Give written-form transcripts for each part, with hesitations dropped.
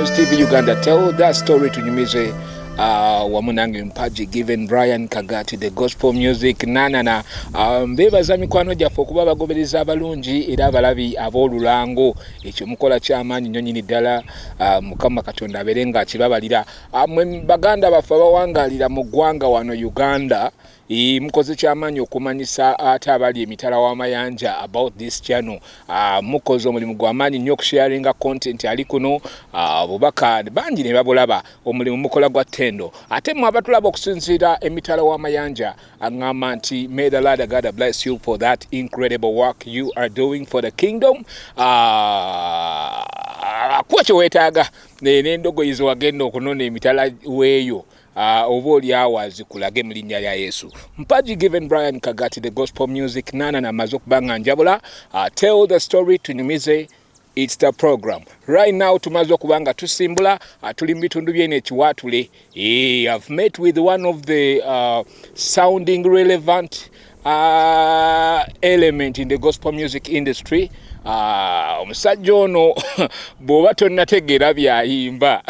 News TV Uganda. Tell that story to Nyumize wamunange Mpaji given Brian Kagati the gospel music nanana bebaza mikwano gyaffe okuba bagobereza abalungi era abalabi ab'olulango ekyo mukola ky'amaanyi nnyo nnyini ddala. Mukama Katonda abeere nga akibabalira mwe baganda baffe abawangaalira mu ggwanga wano Uganda. Mukoze ky'amaanyi okumanyisa ate abali emitala w'amayanja about this channel. Mukoze omulimu gw'amaanyi nnyo okusharinga content ali kuno. Bubaka bangi ne babulaba omulimu mukola gwa ttendo. Ate mmwe abatulaba okusinziira emitala w'amayanja aŋŋamba nti may the Lord God bless you for that incredible work you are doing for the kingdom. Kuba kye weetaaga n'endogoyi ze wagenda okunona emitala weeyo. Oba oli awazi kulage mu linnya lya Yesu. Mpaji given Brian Kagati the gospel music nanana amaze okuba nga njabula. Tell the story to Nyumize. It's the program. Right now tumaze okuba nga tusimbula tuli mu bitundu by'eno ekiwaatule. I've met with one of the sounding relevant element in the gospel music industry. Omusajja ono bw'oba tonnategeera byayimba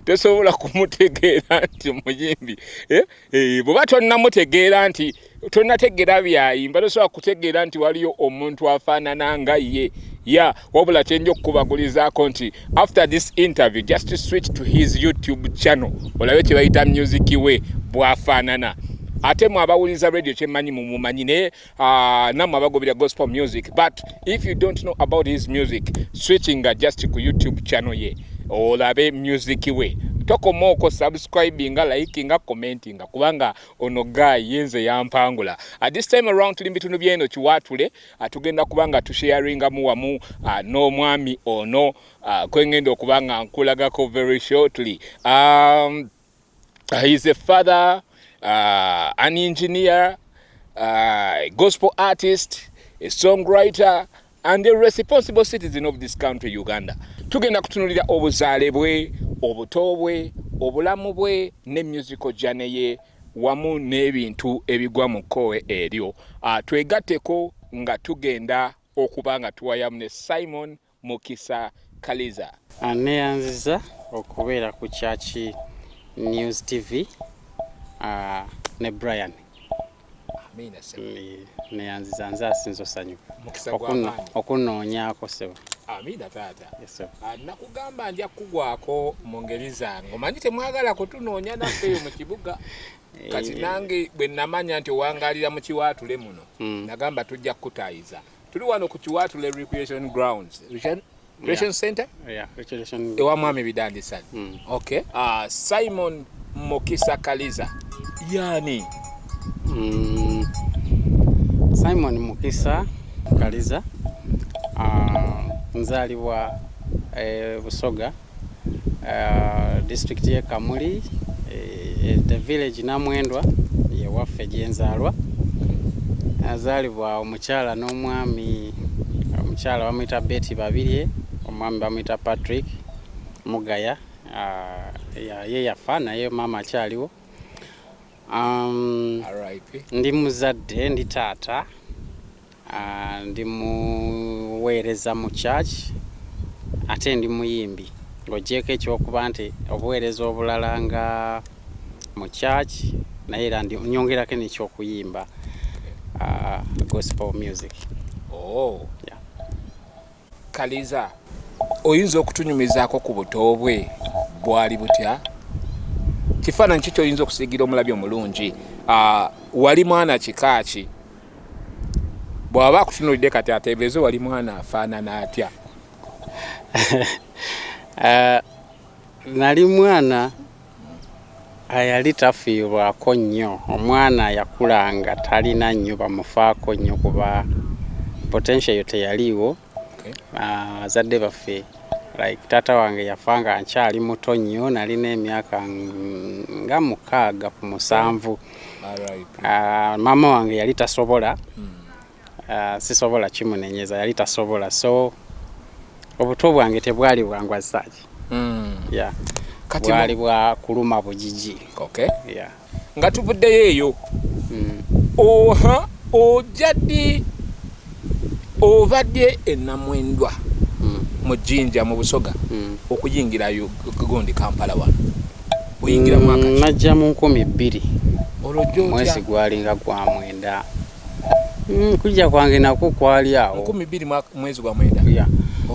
tosobola kumutegeera nti muyimbi. Bw'oba tonnamutegeera nti tonnategeera byayimba tosobola kutegeera nti waliyo omuntu afaanana nga ye. Wabula kyenja okukubagulizaako nti after this interview just switch to his YouTube channel olabe kye bayita music we bw'afaanana. Ate mwe abawuliza radio kyemanyi mumumanyi naye nammwe abagobera gospel music, but if you don't know about his music switching just ku YouTube channel ye olabe music we. Tokomaoko subscribinga, likinga, commentinga kubanga ono guy yenze yampangula. At this time around tuli bitundu by'eno kiwaatule tugenda kubanga tusharinga mu wamu n'omwami ono kwengenda okubanga nkulagako very shortly. He's a father, an engineer, a gospel artist, a songwriter, and a responsible citizen of this country, Uganda. Tugenda kutunulira obuzaale bwe, obuto bwe, obulamu bwe ne musical journey ye wamu n'ebintu ebigwa mu kkowe eryo. Twegatteko nga tugenda okuba nga tuwayamu ne Simon Mukisa Kaliza. Neyanziza okubeera ku Church News TV ne Brian. Amina sebo. Neyanziza nze asinza osanyuka. Mukisa gw'amaanyi. Okunoonyaako sebo. Amina taata. Yes sir. Nakugamba nja kugwako mu ngeri zange. Omanyi temwagala kutunoonya naffe mu kibuga. Kati nange bwe namanya nti owangaalira mu kiwaatule muno. Nagamba tujja kukutaayiza. Tuli wano ku kiwaatule recreation grounds. Recreation center? Yeah, recreation. Ewa mwami bidandisa. Okay. Simon Mukisa Kaliza. Yani. Simon Mukisa Kaliza. Nzalibwa Busoga, district ye Kamuli, the village Namwendwa ye waffe gyenzaalwa. Azalibwa omukyala n'omwami, omukyala bamuyita Betty Babirye, omwami bamuyita Patrick Mugaya. Ye yafa naye mama akyaliwo. Ndi muzadde, ndi taata. Ndi muweereza mu church ate ndi muyimbi. Ng'ogyeko ekyokuba nti obuweereza obulala nga mu church naye era nyongerako n'ekyokuyimba gospel music. Yeah. Kaliza, oyinza okutunyumizaako ku buto bwe bwali butya? Kifaananyi ki ky'oyinza okusiigira omulabi omulungi? Wali mwana kika ki? Bw'aba akutunuulidde kati ateebereze wali mwana afaanana atya? Nali mwana ayali tafiirwako nnyo. Omwana yakulanga talina nnyo bamufaako nnyo kuba potential yo teyaliiwo. Azadde baffe like taata wange yafa nga nkyali muto nnyo, nalina emyaka nga 6 ku 7. Mama wange yali tasobola. Sisobola kimunenyeza, yali tasobola, so obuto bwange tebwali bwangwa ssaaki. Yeah. Kati bwali bwa kuluma bujiji. Okay. Yeah. Nga tuvuddeyo eyo. Ojjadde ovadde e Namwendwa. mu Jinja mu Busoga okuyingirayo gundi Kampala wano oyingira mwaka najja mu 12 olojjo mwezi gwalinga gwa mwenda kujja kwange nako kwali awo 12 mwezi gwa mwenda yeah.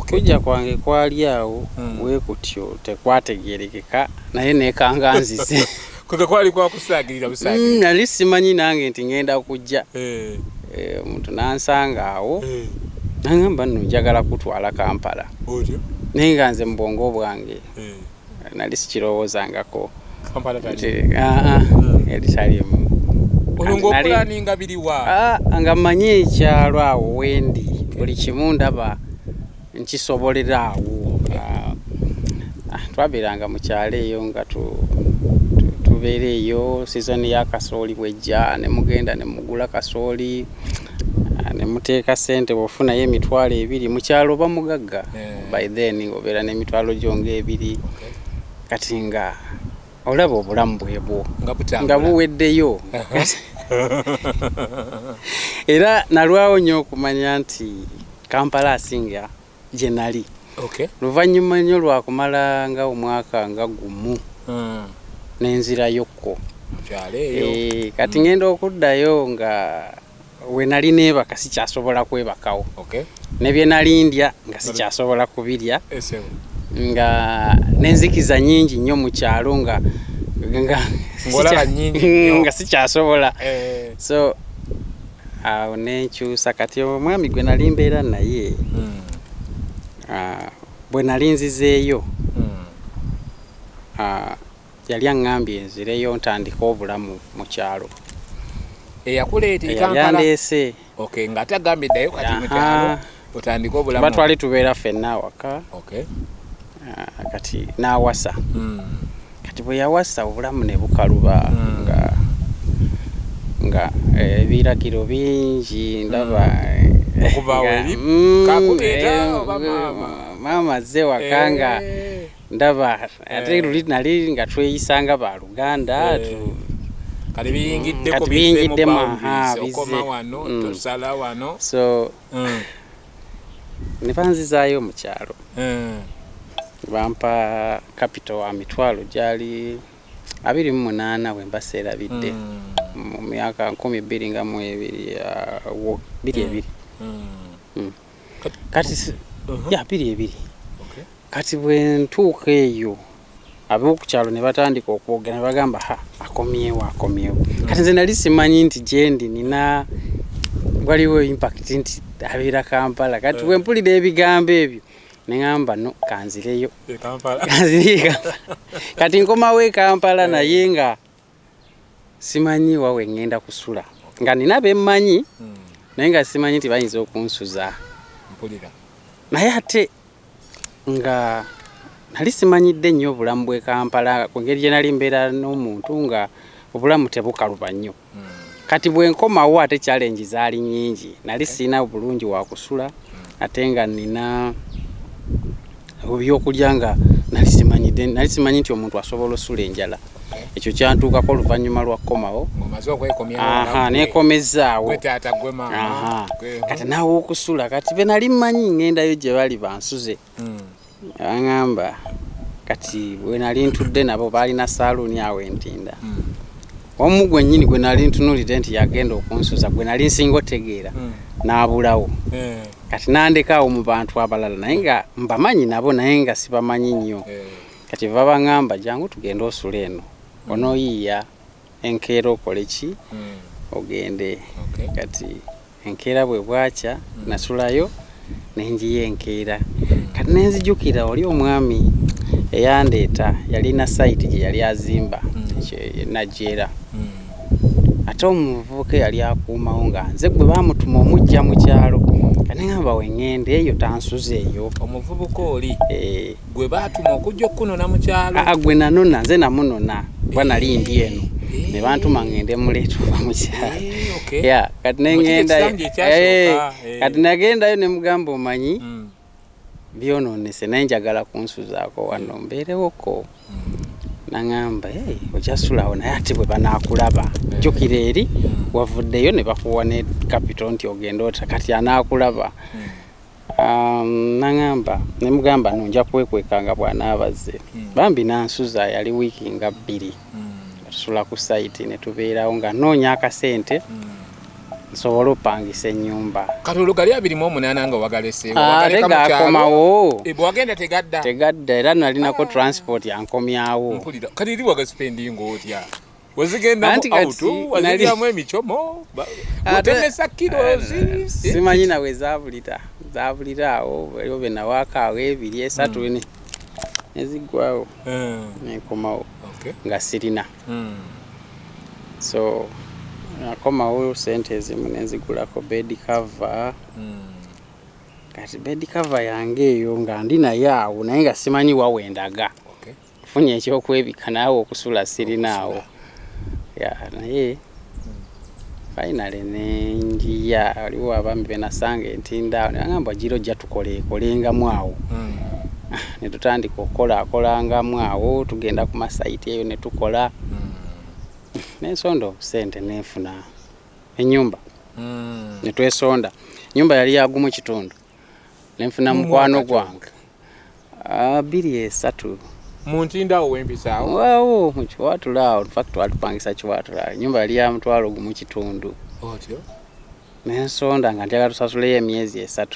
Kujja kwange kwali awo we kutyo tekwategerekeka naye nekanganzise kuze kwali kwa kusagirira busagirira nali simanyi nange nti ngenda kujja omuntu nansanga awo nangamba nno njagala kutwala Kampala otyo naye nga nze mu bwongo bwange nali sikirowoozangako Kampala eritalimu olongo planinga biri wa nga manyi ekyalo awo wendi buli kimu ndaba nkisobolera awo twabeeranga mu kyalo eyo nga tubeera eyo sizoni ya kasooli bwejja ne mugenda ne mugula kasooli ne muteeka ssente bwofunayo emitwalo 2 mu kyalo oba mugagga by then obeera n'emitwalo gyonga 2 kati nga olaba obulamu bwebwo nga buweddeyo era nalwawo nnyo okumanya nti Kampala asinga gye nali luvannyuma nnyo lwakumala nga omwaka nga gumu n'enzirayokko kati ngenda okuddayo nga we nali neebaka sikyasobola kwebakawo ne bye nali ndya nga sikyasobola kubirya nga n'enzikiza nnyingi nnyo mu kyalo nga sikyasobola so awo nenkyusa kati omwami gwe nali mbeera naye bwe nali nzizeeyo yali aŋŋambye nzireyo ntandika obulamu mu kyalo yandeese nga atagambye ddayo kati mu kyalo otandika obulamu batwali tubeera ffenna awaka kati n'awasa kati bwe yawasa obulamu ne bukaluba nga ebiragiro bingi ndaba maama azze waka nga ndaba ate luli nali nga tweyisanga ba Luganda kati biyingiddemu okoma wano tosala wano so ne banzizaayo mu kyalo bampa capital wa mitwalo gyali 28 bwe mbaseerabidde mu myaka 12 nga mu 22 kati ya 22 kati bwe ntuuka eyo ab'oku kyalo ne batandika okwogera ne bagamba akomyewo kati nze nali simanyi nti gyendi nina waliwo impact nti abeera Kampala kati bwe mpulira ebigambo ebyo neŋŋamba no kanzireyo kati nkomawo e Kampala naye nga simanyi wawe ŋŋenda kusula nga nina bemmanyi naye nga simanyi nti bayinza okunsuza naye ate nga nali simanyidde nnyo obulamu bw'e Kampala ku ngeri gye nali mbeera n'omuntu nga obulamu tebukaluba nnyo kati bwe nkomawo ate challenge zaali nnyingi nali sirina bulungi wa kusula ate nga nina ebyokulya nga nali simanyi nti omuntu asobola osula enjala ekyo kyantuukako oluvannyuma lwa kukomawo nekomezaawo kati naawe okusula kati be nali mmanyi ŋŋendayo gye bali bansuze baŋŋamba kati bwe nali ntudde nabo baalina saaluuni awo entinda omu gwennyini gwe nali ntunuulidde nti yagenda okunsuza gwe nali nsinga otegeera n'abulawo kati nandekaawo mu bantu abalala naye nga mbamanyi nabo naye nga sibamanyi nnyo kati babaŋŋamba jangu tugende osula eno onooyiiya enkeera okole ki ogende kati enkeera bwe bwakya nasulayo nenjiya enkeera kati nenzijukira oli omwami eyandeeta yalina site gye yali azimba Najera ate omuvubuka yali akuumawo nga nze gwe baamutuma omujja mu kyalo kati ngamba weŋŋende eyo tansuza eyo omuvubuka oli gwe baatuma okujja okunona mu kyalo gwe nanona nze namunona bwa nali ndi eno ne bantuma ŋŋende muleeta oba mu kyalo kati neŋŋendayo kati nagendayo ne mugamba omanyi byonoonese naye njagala kunsuzaako wano mbeerewoko naŋŋamba okyasulawo naye ate bwe banaakulaba jjukira eri wavuddeyo ne bakuwa ne kapito nti ogenda ota kati anaakulaba Nangamba nemugamba nonja kwekwekanga bwana abaze bambi nansuza yali wiki nga 2 tusula ku site ne tubeerawo nga noonya akasente nsobola opangisa ennyumba kati olugali 28 nga wagalese tegakomawo wagenda tegadda era nalinako transport yankomyawo kati eri wagaspendinga otya wezigenda auto waziryamu emicomo watemesa kilozi simanyi nawe zabuliraawo waliwo benawaakaawo 2 3 neziggwawo nekomawo nga sirina so nakomawo sente ezimu nenzigulako bed cover kati bed cover yange eyo nga ndi naye awo naye nga simanyi wawendaga funye ekyokwebika naawe okusula sirinaawo naye finally nenjiya waliwo abami benasanga entindaawo nagamba giro jja tukolengamu awo netutandika okolakolangamu awo tugenda ku masaiti eyo netukola nensonda obusente nenfuna ennyumba netwesonda nyumba yali yagumu kitundu nenfuna mukwano gwange 2 Muntindaawo wempisaawo waawo mukiwatulaawo fact twatupangisa kiwatulaawo nyumba yali ya mutwalo gumu kitundu otyo nensonda nga njagala tusasuleyo emyezi 3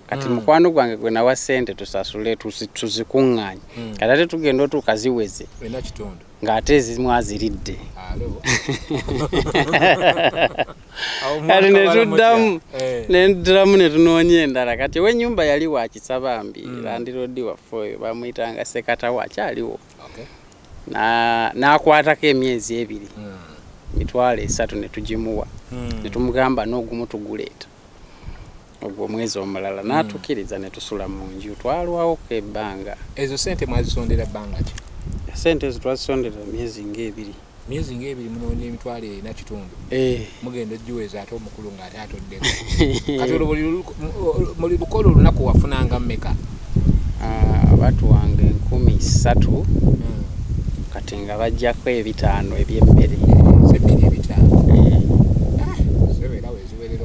kati mukwano gwange gwe nawa sente tusasule tuzikuŋŋaanye kati ate tugenda otukaziweze wena kitundu ng'ate ezimu aziridde kati netuddamu netunoonya endala kati ow'ennyumba yali wakisabambi landiroodi waffe oyo bamuyitanga sekatawa akyaliwo n'akwatako emyezi 2 mitwalo 3 netugimuwa netumugamba n'ogumu tuguleeta ogwo mwezi omulala n'atukkiriza netusula mu nju twalwawo ebbanga ezo sente mwazisondera bbanga ki sente ezo twazisondera myezi nga 2 munoonya emitwalo 4 kitundu mugenda ogiweza ate omukulu ng'ate atoddeko kati olwo buli lukolo olunaku wafunanga mmeka abantu wange 13 kati nga bajjako 5 ebyemmere sebeera weziwerera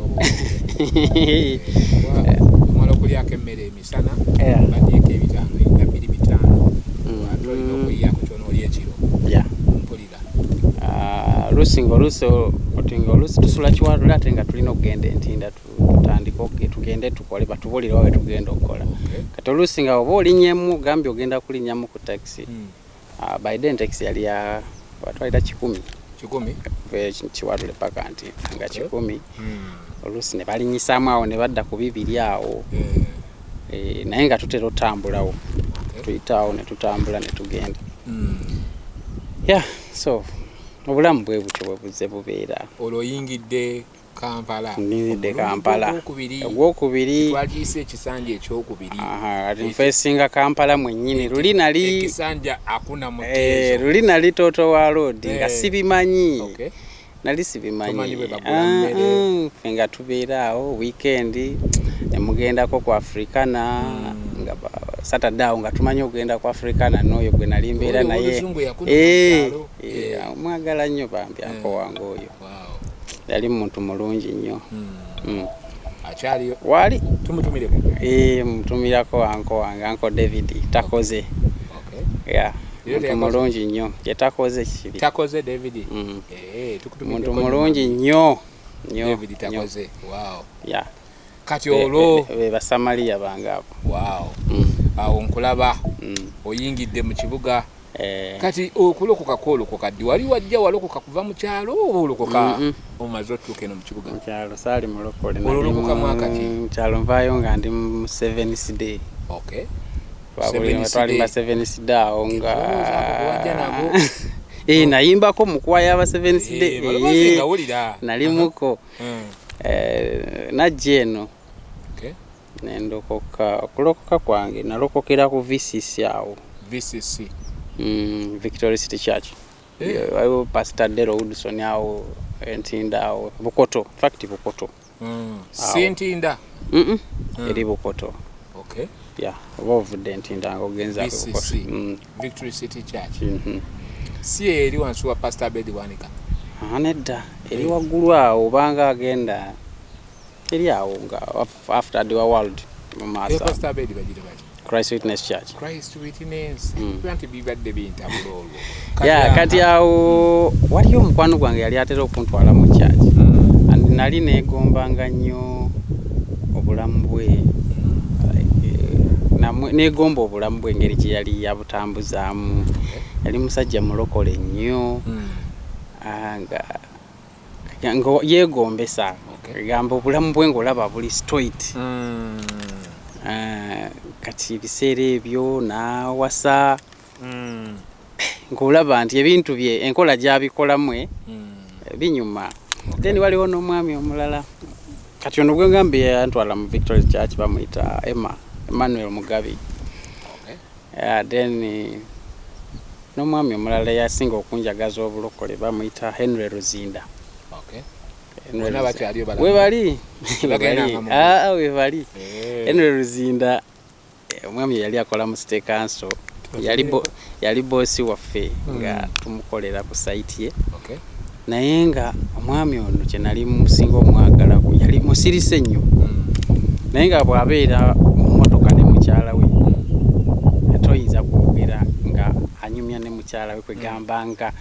omala okulyako emmere emisana badyeko 5 olina okuyiyako kyonoolya ekiro mpulira olusi tusula kiwatula ate nga tulina okugenda entinda tutandike tugende tukole batubulira wawe tugenda okukola kati olusi nga oba olinyemu gambye ogenda kulinnyamu ku taxi by then taxi yali ya batwalira 10 kiwatule paka nti nga 10 olusi ne balinyisaamu awo ne badda ku 2 awo naye nga tutera otambulawo tuyitaawo ne tutambula ne tugenda so obulamu bwe butyo bwe buzze bubeera olwo oyingidde Kampala ogwokubiri twagiyise ekisanja ekyokubiri kati nfeesinga Kampala mwennyini luli nali ekisanja akuna muteezo luli nali Toto wa road nga sibimanyi nali sibimanyi ffe nga tubeera awo weekend nemugendako ku Africana nga Saturday awo nga tumanyi okugenda ku Africana n'oyo gwe nali mbeera naye mwagala nnyo bambi ako wange oyo yali muntu mulungi nnyo akyaliyo wali tumutumireko mutumirako Uncle David takoze muntu mulungi nnyo yetakoze kiri takoze David muntu mulungi nnyo David takoze kati olwo olwo basamaliya bange abo awo nkulaba oyingidde mu kibuga kati okulokoka kwolokoka ddi wali wajja walokoka kuva mu kyalo oba olokoka omaze otuuka eno mu kibuga mu kyalo saali mulokole ololokoka mwaka ki mu kyalo nvaayo nga ndi mu 7th day twalima 7th day awo nga nayimbako mu kwaya aba 7th day nalimuko najja eno nendokoka okulokoka kwange nalokokera ku VCC awo Victoria City Church waliwo Pastor Dero Woodson awo entinda awo Bukoto Bukoto si ntinda eri Bukoto oba ovudde entinda nga ogenza Bukoto Victoria City Church si eri wansi wa Pastor Bedi Wanika nedda eri waggulu awo obanga agenda eri awo nga after the world mu maaso Pastor Abedi bagira bati Christ Witness Church. Christ Witness kwanti bibadde bintabula olwo Kati awo waliyo omukwano gwange yali atera okuntwala mu church nali neegombanga nnyo obulamu bwe negomba obulamu bwe engeri gye yali yabutambuzaamu yali musajja mulokole nnyo nga yeegombesa gamba obulamu bwe ng'olaba buli straight kati ebiseera ebyo n'awasa ng'olaba nti ebintu bye enkola gy'abikolamu binyuma. Then waliwo n'omwami omulala kati ono gwe ngambe yantwala mu Victory Church bamuyita Emmanuel Mugabi. Then n'omwami omulala yasinga okunjagaza obulokole bamuyita Henry Ruzinda. Webali Henry Ruzinda omwami yali akola mu State Council yali bosi waffe nga tumukolera ku site ye. Naye nga omwami ono kye nali musinga omwagala yali musirise nnyo naye nga bw'abeera mu mmotoka ne mukyala we toyinza kwogera nga anyumya ne mukyala we kwegamba nga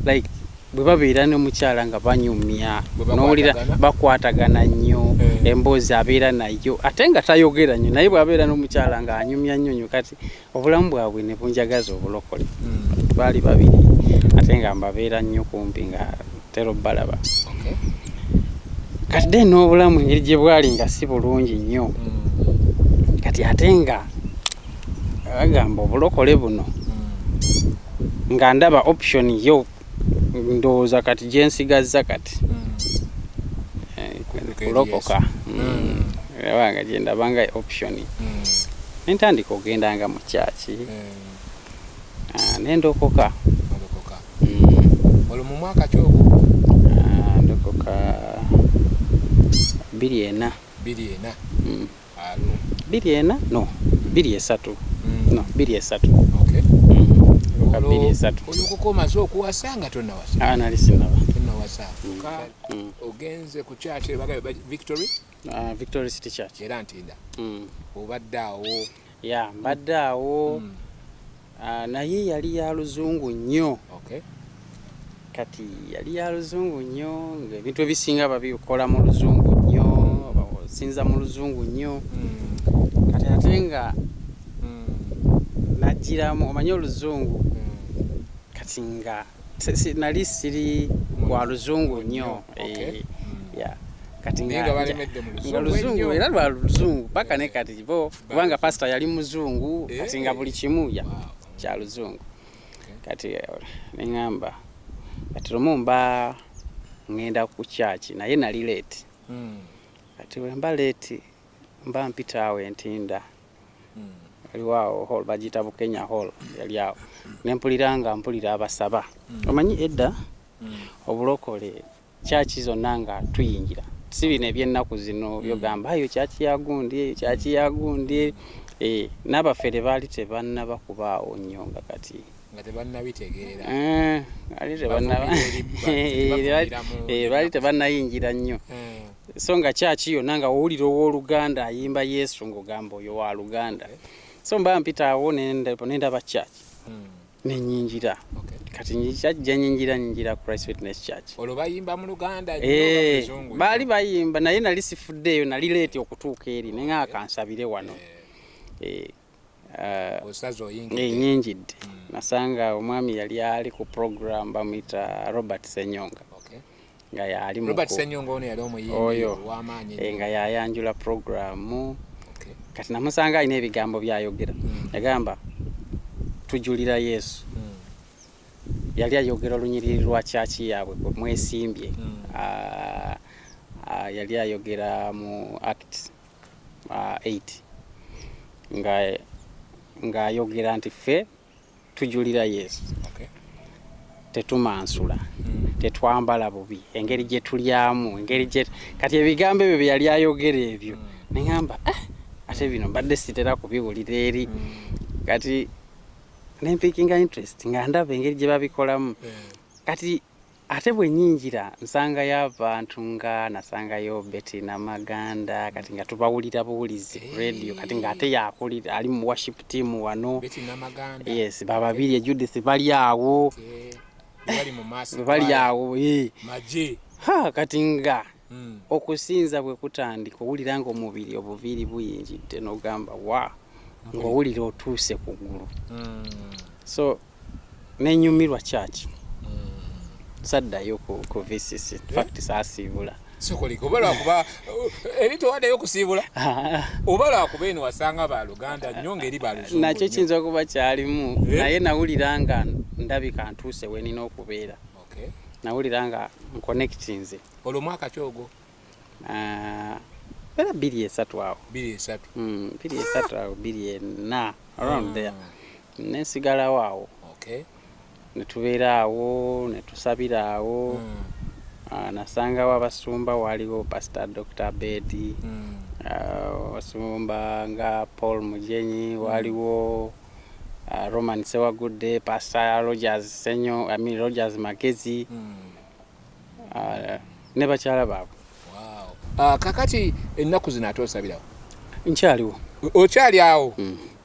like bwe babeera ne mukyala nga banyumya n'owulira bakwatagana nnyo emboozi abeera nayo ate nga tayogera nnyo naye bw'abeera n'omukyala nga anyumya nnyo kati obulamu bwabwe ne bunjagaza obulokole baali babiri ate nga mbabeera nnyo kumpi nga tero balaba kati de n'obulamu engeri gye bwali nga si bulungi nnyo kati ate nga bagamba obulokole buno nga ndaba option yo ndowooza kati gye nsigazza kati kulokoka nga gye ndabanga option nentandika ogendanga mu kyaki nendokoka olwo mu mwaka ki ogwo ndokoka 24 olwokoka omaze okuwasa nga tonnawasa nali sinaba ogenze ku church ebagabe Victory Victory City Church era ntinda obadde awo mbadde awo naye yali ya luzungu nnyo kati yali ya luzungu nnyo ng'ebintu ebisinga babikola mu luzungu nnyo basinza mu luzungu nnyo kati ate nga najjiramu omanye oluzungu kati nga nali siri wa luzungu nnyo kati nga luzungu era lwa luzungu paka ne kati bo kubanga pastor yali muzungu kati nga buli kimu kya luzungu kati neŋŋamba kati lumu mba ngenda ku church naye nali late kati wemba late mba mpita awo entinda waliwo awo hall bagiyita Bukenya hall yali awo mpulira abasaba omanyi edda obulokole church zonna nga tuyingira si bino eby'ennaku zino byogamba ayo church ya gundi n'abafere baali tebannaba kubaawo nnyo nga kati nga tebannabitegeera baali tebannayingira nnyo so nga church yonna nga wowulira ow'Oluganda ayimba Yesu ng'ogamba oyo wa Luganda so mba mpita awo nendaba church nenyingira kati nyingira Christ Witness Church olwo bayimba mu Luganda baali bayimba naye nali sifuddeeyo nali leeti okutuuka eri nenga kansabire wano nyingidde nasanga omwami yali ali ku program bamuyita Robert Senyonga nga yali Robert Senyonga ono yali omuyimbi w'amaanyi nga yayanjula programu kati namusanga alina ebigambo byayogera yagamba tujulira Yesu yali ayogera olunyiriri lwa chaachi yaabwe mwesimbye yali ayogera mu Act 8 nga ayogera nti ffe tujulira Yesu tetumansula tetwambala bubi engeri gye tulyamu engeri gye kati ebigambo ebyo bye yali ayogera ebyo neŋŋamba ate bino mbadde sitera kubiwulira eri kati nempikinga interest nga ndaba engeri gye babikolamu kati ate bwe nyingira nsangayo abantu nga nasangayo Betty Namaganda kati nga tubawulira buwulizi ku radio kati nga ate yakulira ali mu worship team wano Betty Namaganda yes bababiri Judith bali awo bali mu maso bali awo maji kati nga okusinza bwe kutandika owulira nga omubiri obuviiri buyinjidde n'ogamba wa ng'owulira otuuse ku ggulu so nenyumirwa church saddayo ku VCC fact saasiibula sokoliko bala kuba ebito waddeyo kusiibula obala kuba eno wasanga baluganda nnyo ngeri baluzungu nakyo kiyinza okuba kyalimu naye nawulira nga ndabika ntuuse we nina okubeera nawulira nga nconnectinze olwo mwaka kyogo era 23 awo 23 23 awo 24 around there nesigalawo awo netubeera awo netusabira awo nasangawo abasumba waliwo Pastor Dr. Bedi abasumba nga Paul Mujenyi waliwo Roman Sewagudde Pastor Rogers Senyo Rogers Magezi ne bakyala baabo kakati ennaku zino ate osabirawo nkyaliwo okyali awo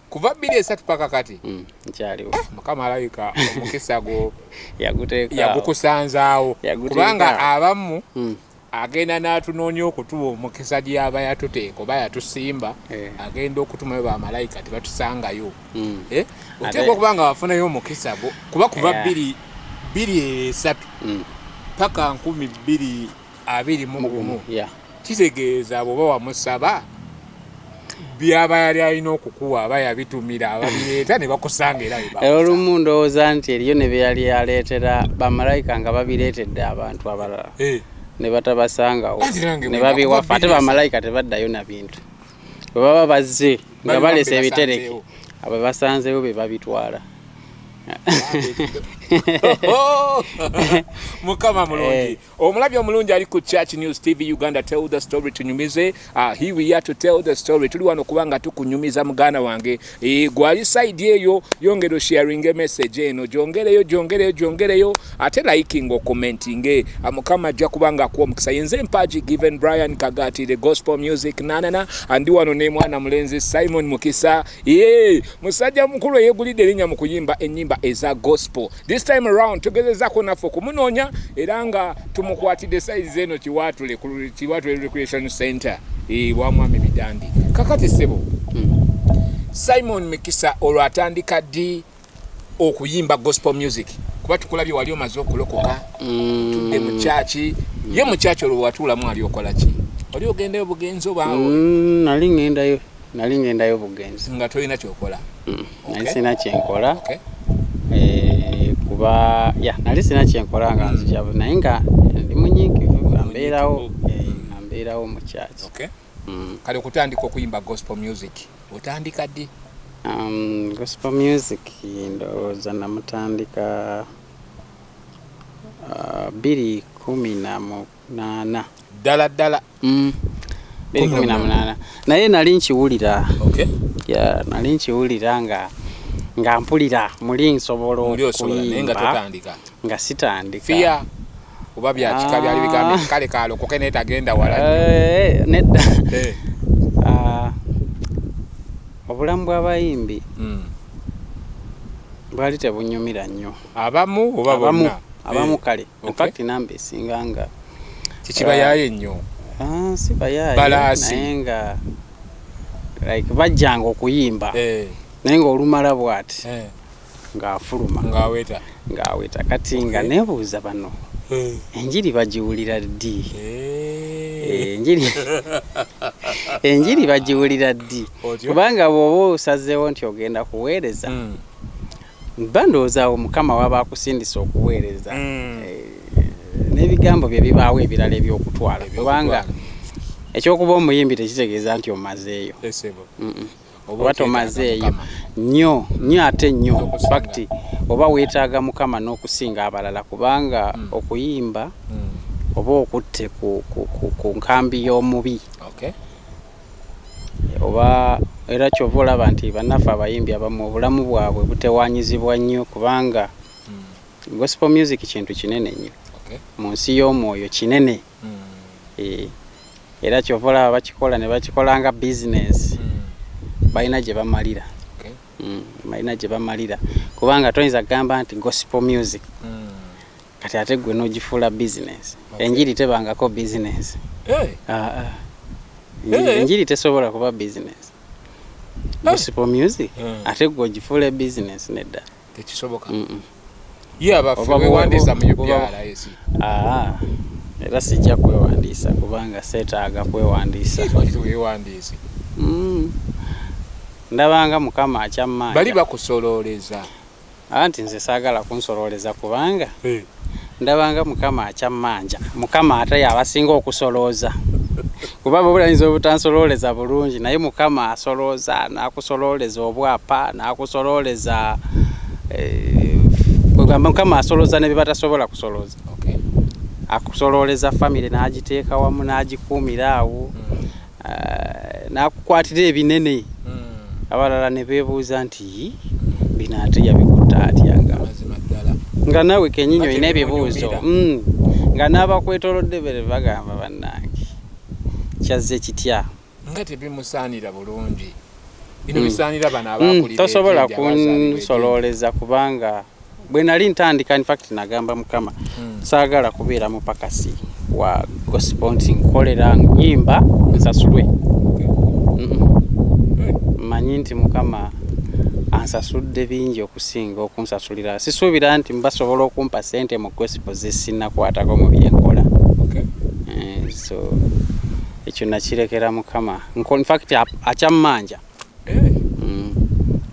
kuva 23 paka kati nkyaliwo mukama alayika omukisa go yagukusanzaawo kubanga abamu agenda n'atunoonya okutuwa omukisa gy'aba yatuteeka oba yatusimba agenda okutumayo bamalayika tebatusangayo oteekwa okubanga wafunayo omukisa go kuba kuva 23 paka 2021 kitegeeza bw'oba wamusaba byaba yali alina okukuwa aba yabitumira ababireeta ne bakusanga era olumu ndowooza nti eriyo ne byali yaleetera bamalayika nga babireetedde abantu abalala ne batabasangawo ne babiwafa ate bamalayika tebaddayo na bintu bwe baba bazze nga balesa ebitereke abo basanzeyo be babitwala mukama mulungi omulabi omulungi ali ku Church News TV Uganda. Tell the story tunyumize. Here we are to tell the story. Tuli wano kubanga tukunyumiza mugana wange gwali side eyo yongero sharing message eno jongereyo ate liking o commenting mukama ajja kubanga akuwa mukisa yenze mpaji given Brian Kagati the gospel music nanana andi wano ne mwana mulenzi Simon Mukisa musajja mukulu yegulide linya mu kuyimba enyimba eza gospel. This time around tugezeza ko nafo kumunonya era nga tumukwatide size eno Kiwatule Recreation Center wa mwami Bidandi. Kakati sebo Simon Mukisa olwatandika di okuyimba gospel music kuba tukulabye wali omaze okulokoka tudde mu chachi ye mu chachi olwatula mwali okola ki oli ogendayo bugenzo bawe nali ngendayo bugenzi nga tolina kyokola nali sina kyenkola kuba nali sina kyenkola nga nzija naye nga ndi munyiikivu ambeerawo mu chachi kale okutandika okuyimba gospel music otandika ddi gospel music ndowooza namutandika 2018 ddala 2018 naye nali nkiwulira nga mpulira muli nsobola okuyimba nga sitandika fiya oba byakika byali bigambe kale kalokoke netagenda wala nedda obulamu bw'abayimbi bwali tebunyumira nnyo abamu oba bonna abamu kale in fact namba esinga nga kikibayaaye nnyo si bayaaye naye nga like bajjanga okuyimba naye nga olumala bw'ati ng'afuluma ng'aweta kati nga neebuuza bano enjiri bagiwulira ddi enjiri bagiwulira ddi kubanga bw'oba osazeewo nti ogenda kuweereza mba ndowooza Mukama waba akusindisa okuweereza n'ebigambo bye bibaawo ebirala ebyokutwala kubanga ekyokuba omuyimbi tekitegeeza nti omazeeyo oba tomazeeyo nnyo ate nnyo fact oba weetaaga Mukama n'okusinga abalala kubanga okuyimba oba okutte ku nkambi y'omubi oba era kyova olaba nti bannaffe abayimbi abamu obulamu bwabwe butewanyizibwa nnyo kubanga gospel music kintu kinene nnyo mu nsi y'omwoyo kinene. Era kyovola bakikola ne bakikola nga business. Balina gye bamalira. Balina gye bamalira kubanga toyinza kugamba nti gospel music kati ate gwe n'ogifuula business. Enjiri tebangako business. Enjiri tesobola kuba business. Gospel music ate gwe ogifuula business nedda tekisoboka. Wewandiisa mu UPR esi. Era sijja kwewandiisa kubanga seetaaga kwewandiisa. Wewandiise. Ndabanga Mukama akyammaanya. Bali bakusolooleza. Anti nze saagala kunsolooleza kubanga ndabanga Mukama akyammaanja. Mukama ate yabasinga okusolooza. Kuba bw'oyinza obutansolooleza bulungi naye Mukama asolooza, n'akusolooleza obwapa, n'akusolooleza Mukama asolooza ne bye batasobola kusolooza. Akusolooleza family n'agiteeka wamu n'agikuumira awo. N'akukwatira ebinene. Abalala ne beebuuza nti bino ate yabikuta atya nga naawe kennyini olina ebibuuzo. Nga n'abakwetoolodde bere bagamba bannange kyazze kitya. Nga tebimusaanira bulungi. Bino bisaanira bano abakulira. Tosobola kunsolooleza kubanga bwe nali ntandika in fact nagamba Mukama saagala kubeera mupakasi wa gospel nti nkolera nyimba nsasulwe. Manyi nti Mukama ansasudde bingi okusinga okunsasulira. Sisuubira nti basobola okumpa ssente mu gospel ze sinnakwatako mu byenkola. So ekyo nakirekera Mukama. In fact akyammaanja.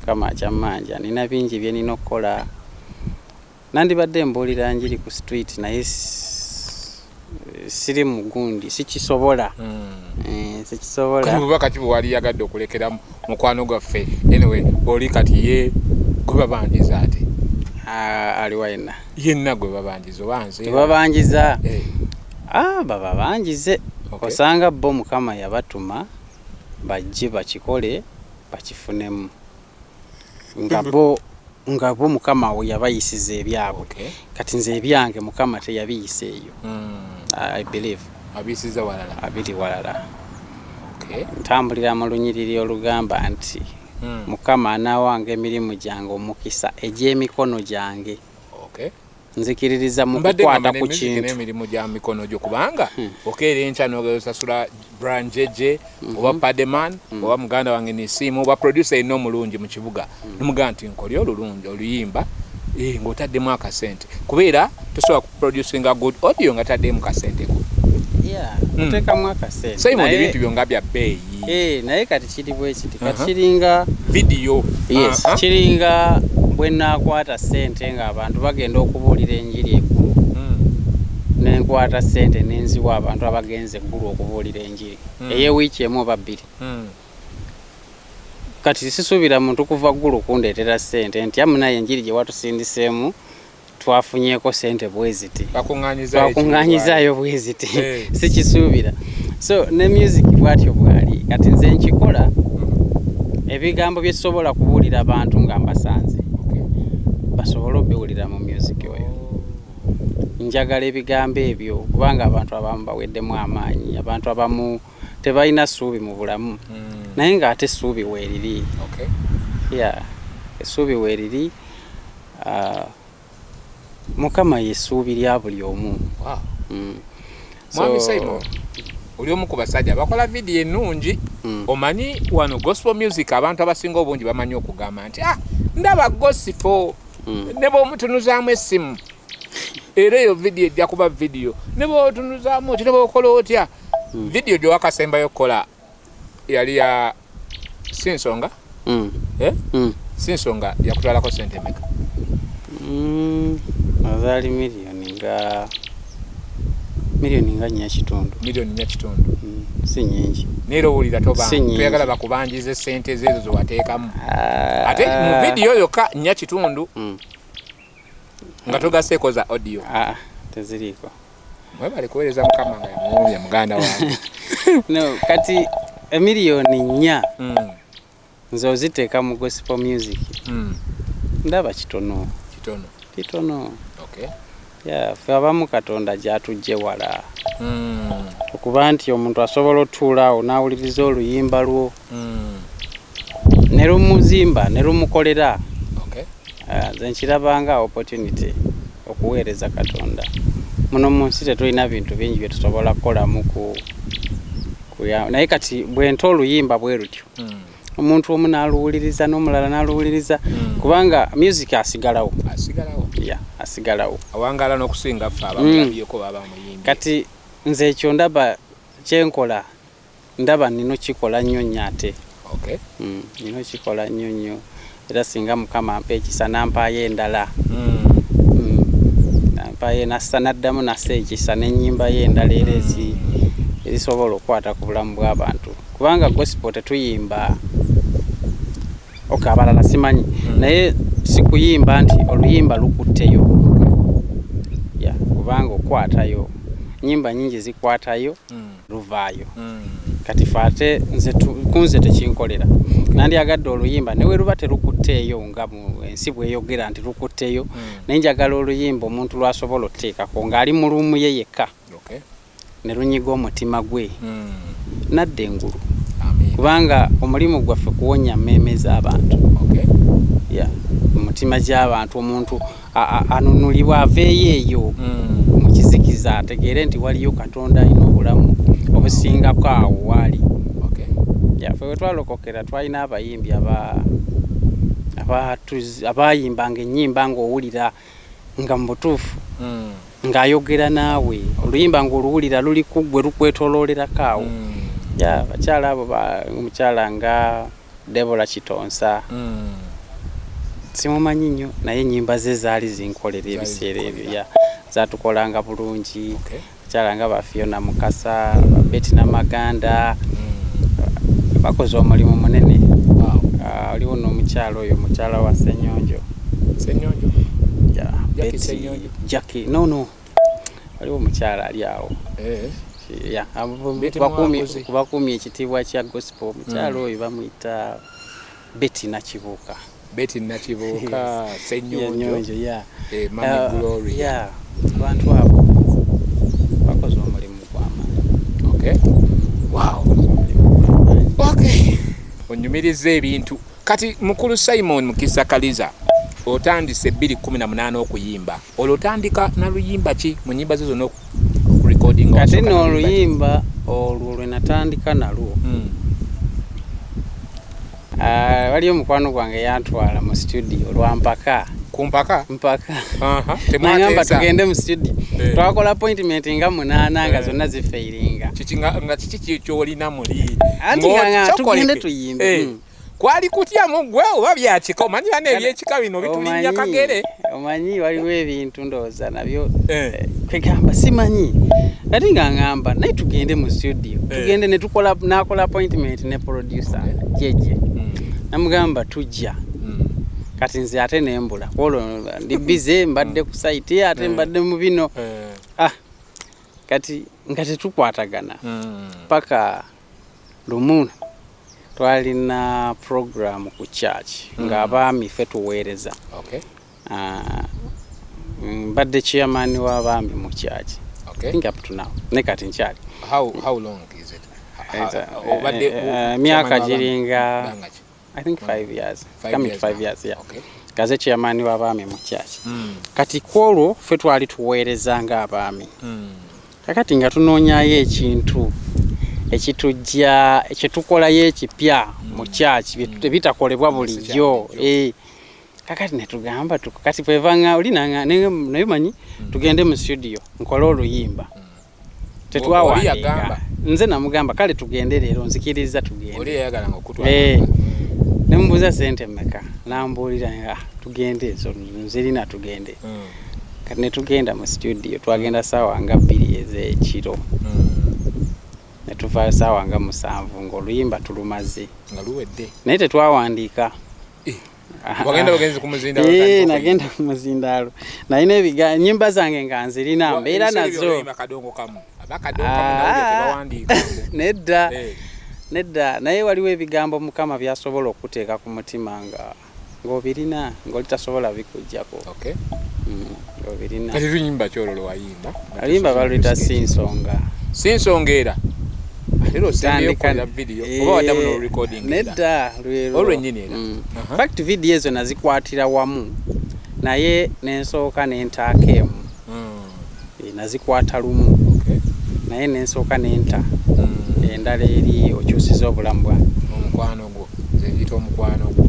Mukama akyammaanja. Nina bingi bye nina okukola. Nandibadde mbuulira njiri ku street naye siri mugundi sikisobola. Sikisobola. Kati bubaka ki bwali yagadde okulekera mukwano gwaffe anyway oli kati ye gwe babanjiza ate aliwa yenna gwe babanjiza obanze babanjiza babanjize. Osanga bo Mukama yabatuma bajje bakikole bakifunemu nga bo Mukama we yabayisiza ebyabwe. Kati nze ebyange Mukama teyabiyiseeyo. I believe abisiza walala abiri walala. Ntambulira mu lunyiriri olugamba nti Mukama anaawanga emirimu gyange omukisa egy'emikono gyange. Nzikiririza mu kukwata ku kintu n'emirimu gya mikono gyo kubanga okeera enkya n'osasula Brian Jeje oba Pademan oba muganda wange Nisimu oba producer ino omulungi mu kibuga nimugamba nti nkolye olulungi oluyimba ng'otaddemu akasente kubeera tosobola kuproducinga good audio nga taddemu kasente ko. Oteekamu akasente. Simon ebintu byo nga bya bbeeyi. Naye kati kiri bwe kiti kati kiringa video. Kiringa bwe naakwata ssente ng'abantu bagenda okubuulira enjiri eggulu. Nenkwata ssente nenziwa abantu abagenze eggulu okubuulira enjiri ey'ewiiki emu oba bbiri. Kati sisuubira muntu kuva ggulu kundeetera ssente nti amunaye enjiri gye watusindiseemu twafunyeeko ssente bwe ziti. Bakuŋŋaanyizaayo bwe ziti. Sikisuubira. So ne music bw'atyo bwali kati nze nkikola ebigambo bye sobola kubuulira abantu nga mbasanze basobole obiwulira mu music oyo. Njagala ebigambo ebyo kubanga abantu abamu baweddemu amaanyi, abantu abamu tebalina ssuubi mu bulamu naye ng'ate essuubi weeriri. Essuubi weeriri. Mukama y'essuubi lya buli omu. Mwami Simon oli omu ku basajja bakola vidiyo ennungi. Omanyi wano gospel music abantu abasinga obungi bamanyi okugamba nti ndaba gospel ne bw'omutunuzaamu essimu era eyo vidiyo ejja kuba vidiyo ne bw'otunuzaamu oti ne bw'okola otya. Vidiyo gye wakasembayo okukola yali ya Sinsonga. Sinsonga yakutwalako ssente meka? Azaali miliyoni nga 4.5. Miliyoni 4.5. Si nyingi. Neero owulira toyagala bakubanjize ssente zeezo ze wateekamu. Ate mu vidiyo yokka 4.5 nga togaseeko za audio. Teziriiko. Mwebale kuweereza Mukama nga yamuwulira muganda wange. No, kati emiliyoni 4 nze oziteeka mu gospel music ndaba kitono. Kitono. ffe abamu Katonda gyatujje wala okuba nti omuntu asobola otuulaawo n'awuliriza oluyimba lwo ne lumuzimba ne lumukolera nze nkirabanga opportunity okuweereza Katonda. Muno mu nsi tetulina bintu bingi bye tusobola kukolamu naye kati bwenta oluyimba bwe rutyo omuntu omu n'aluwuliriza n'omulala n'aluwuliriza kubanga music asigalawo asigalawo awangala n'okusinga ffe abamulabyeko baba muyimbi. Kati nze ekyo ndaba kyenkola ndaba nino kikola nnyo nnyo ate nino kikola nnyo nnyo era singa Mukama ampa ekisa nampaayo endala nampaayo nassa naddamu nassa ekisa n'ennyimba ye endala era erisobola okukwata ku bulamu bw'abantu kubanga gospel tetuyimba abalala simanyi naye sikuyimba nti oluyimba lukutteyo kubanga okwatayo nyimba nyingi zikwatayo luvaayo kati fate kunze tekinkolera nandyagadde oluyimba newe luba terukutteeyo nga mu ensi bweyogera nti lukutteeyo naye njagala oluyimba omuntu lwasobola oteekako ng'ali mu luumu ye yekka ne lunyiga omutima gwe nadda engulu kubanga omulimu gwaffe kuwonya mmeeme z'abantu omutima gy'abantu omuntu anunulibwa aveeyo eyo mu kizikiza ategeere nti waliyo Katonda alina obulamu obusingako awo waali ffe we twalokokera twalina abayimbi abayimbanga ennyimba ng'owulira nga mu butuufu ng'ayogera naawe oluyimba ng'oluwulira luli ku ggwe lukwetooloolerako awo bakyala abo omukyala nga Debora Kitonsa simumanyi nnyo naye ennyimba ze zaali zinkolera ebiseera ebyo zatukolanga bulungi bakyala nga Fiona Mukasa Betty Namaganda bakoze omulimu munene waliwo n'omukyala oyo mukyala wa Ssenyonjo Jackie no waliwo omukyala ali awo kubakuumya ekitiibwa kya gospel omukyala oyo bamuyita Betty Nakibuuka Ssenyonjo Mama Glory abantu abo bakoze omulimu gw'amaanyi. Onyumiriza ebintu kati mukulu Simon Mukisa Kaliza otandise 2018 okuyimba olotandika na luyimba ki mu nyimba zo zonna recording kati no luyimba olwo lwe natandika nalwo waliyo mukwano gwange yantwala mu studio lwampaka mpaka temwagamba tugende mu studio twakola appointment nga 8 nga zonna zifairinga nga kiki kyolina muli tugende tuyimbe kwali kutya mugwe oba byakika omanyi bane ebyekika bino bitulinya kagere omanyi waliwo ebintu ndowooza nabyo kwegamba simanyi ati nga ngamba naye tugende mu studio tugende nakola appointment ne producer jeje namugamba tujja kati nze ate nembula olwo ndi busy mbadde ku site ate mbadde mu bino kati nga tetukwatagana paka lumu twalina program ku church nga abaami ffe tuweereza mbadde chairman w'abaami mu church I think up to now ne kati nkyali how long is it miaka giringa I think 5 years. Coming to 5 years, yeah. Kaze chairman w'abaami mu church. Kati kwolwo ffe twali tuweereza nga abaami. Kakati nga tunoonyayo ekintu ekitujja ekyetukolayo ekipya mu church bitakolebwa bulijjo. Kakati ne tugamba kati bwevanga olina naye manyi tugende mu studio nkole oluyimba. Tetwawandiika. Nze namugamba kale tugende leero nzikiriza tugende. Oli yayagalanga okutwala. Nembuuza sente mmeka nambuulira tugende zo nzirina tugende kati ne tugenda mu studio twagenda ssaawa nga 2 ez'ekiro ne tuva ssaawa nga 7 ng'oluyimba tulumaze nga luwedde naye tetwawandiika wagenze ku muzindaalo nagenda ku muzindaalo nalina nnyimba zange nga nzirina mbeera nazo nedda naye waliwo ebigambo Mukama byasobola okuteeka ku mutima nga ng'obirina ng'olitasobola bikujjako. Okay. Ng'obirina. Kati lunyimba kyololo wayimba. Alimba baluyita Sinsonga. Sinsonga era. Era osembeyo kola video. Oba wadamu no recording. Nedda lwero. Olwennyini era. Fact video ezo nazikwatira wamu. Naye nensooka nentaakemu. Nazikwata lumu. Okay. Naye nensooka nenta. Endala eri okyusiza obulamu bwange. Omukwano gwo. Zeyita omukwano gwo.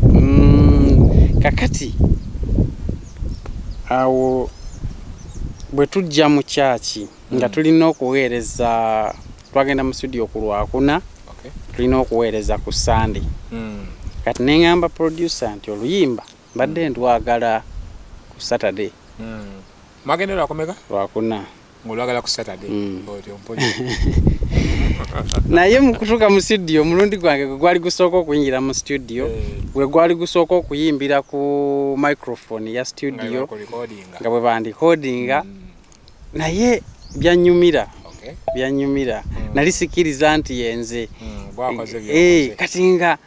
Kakati awo bwe tujja mu kyaki nga tulina okuweereza twagenda mu studio ku Lwakuna. Okay. Tulina okuweereza ku Sunday. Kati neŋŋamba producer nti oluyimba mbadde ndwagala ku Saturday. Mwagenda Lwakomeka? Lwakuna. Ng'olwagala ku Saturday. Naye mu kutuuka mu studio omulundi gwange gwe gwali gusooka okuyingira mu studio gwe gwali gusooka okuyimbira ku microphone ya studio nga bwe bandikoodinga naye byanyumira. Byanyumira. Nali sikiriza nti yenze. Kati nga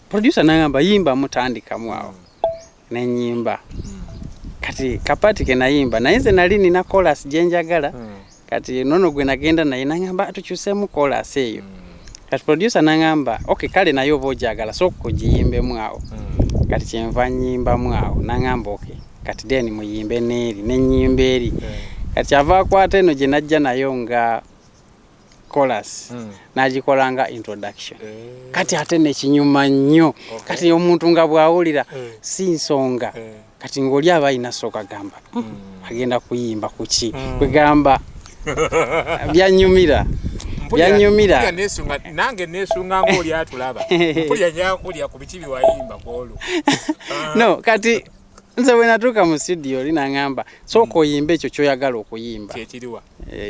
producer n'agamba yimba mutandikamu awo n'ennyimba. Kati kapati ke nayimba naye nze nali nina chorus gye njagala. Kati nono gwe nagenda naye n'agamba tukyusemu chorus eyo. Kati producer n'agamba okay kale naye oba ojagala so kugiyimbemu awo. Kati kyenva nnyimbamu awo n'agamba okay kati then muyimbe n'eri n'ennyimba eri. Kati ava akwata eno gye najja nayo nga chorus n'agikolanga introduction. Kati ate nekinyuma nnyo. Kati omuntu nga bw'awulira Sinsonga. Kati ng'oli aba ayina sooka gamba agenda kuyimba ku ki kwegamba byanyumira. Byanyumira. Nange nesunga ng'oli atulaba. Mpulya nyakulya ku biki biwayimba kwolwo. No kati nze bwe natuuka mu studio linangamba sooka oyimba ekyo ky'oyagala okuyimba. Kyekiriwa.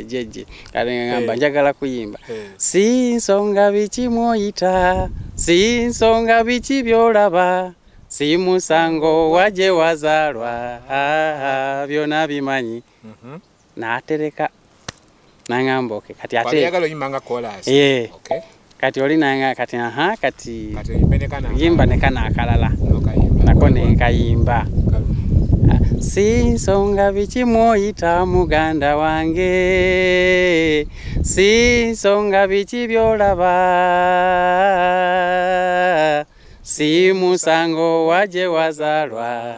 Jeje kale ngamba njagala kuyimba. Sinsonga biki mwoyita, Sinsonga biki byolaba, si musango waje wazalwa byona bimanyi. N'atereka n'angamba okay kati ate oyagala oyimba nga chorus. Okay. Kati oli nanga kati kati yimba ne kana akalala nako nenkayimba. Sinsonga biki mwoyita muganda wange, Sinsonga biki byolaba, si musango waje wazalwa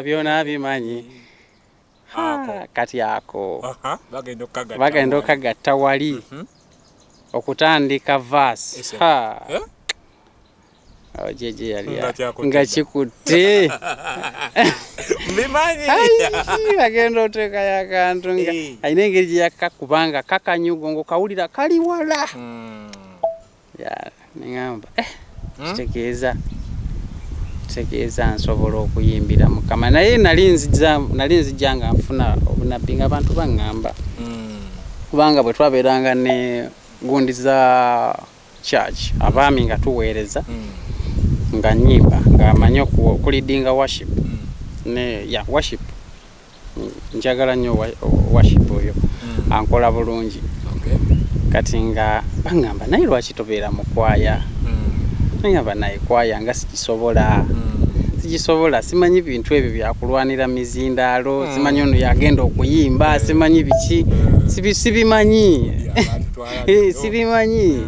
byona bimanyi. Kati ako bagenda okagatta wali okutandika verse. Jeje yali nga kikutte mbimanyi bagenda oteeka yakantu nga ayina engeri gye yakakubanga kakanyugo ng'okawulira kali wala. Neŋŋamba kitegeeza nsobola okuyimbira Mukama naye nali nzijja nga nfuna obunabbi ng'abantu baŋŋamba kubanga bwe twabeeranga ne gundi za church abaami nga tuweereza nga nnyimba ng'amanyi okulidinga worship ne worship njagala nnyo worship oyo ankola bulungi. Kati nga baŋŋamba naye lwaki tobeera mu kwaya? Neŋŋamba naye kwaya nga sigisobola simanyi bintu ebyo byakulwanira mizindaalo, simanyi ono yagenda okuyimba, simanyi biki sibimanyi sibimanyi.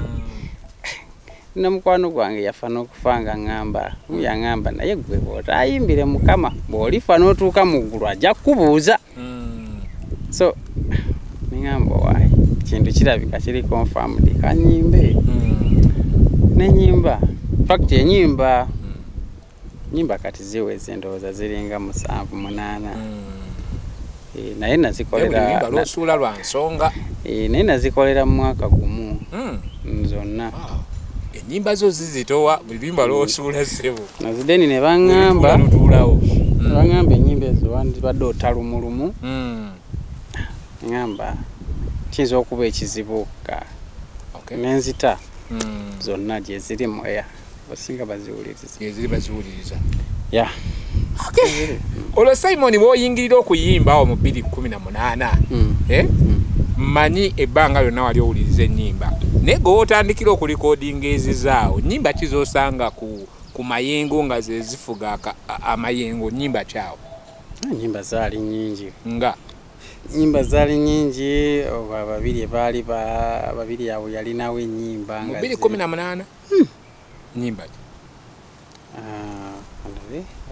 Namukwano gwange yafa n'okufa nga ŋŋamba yaŋŋamba naye gwe bw'otaayimbire Mukama bw'olifa n'otuuka mu ggulu ajja kukubuuza. So neŋŋamba waayi kintu kirabika kiri confirmed kanyimbe n'ennyimba fact ennyimba kati ziweze ndowooza ziringa 7-8 naye nazikolera lw'osuula lwa nsonga naye nazikolera mu mwaka gumu zonna. Ennyimba zo zizitowa bibimba lw'osuula ssebo nazideni ne baŋŋamba ennyimba ezo wandibadde otalumulumu. Ŋŋamba kiyinza okuba ekizibu nenzita zonna gye ziri mu air basinga baziwuliriza. Olwo Simon bw'oyingirira okuyimba awo mu 2018 mmanyi ebbanga lyonna wali owuliriza ennyimba naye gwe w'otandikira okulikoodinga ezizaawo nnyimba ki z'osanga ku ku mayengo nga ze zifuga amayengo nyimba kyao. Nyimba zaali nyingi. Nga Nyimba zaali nyingi oba babiri awo yalinawo ennyimba nga 2018 nyimba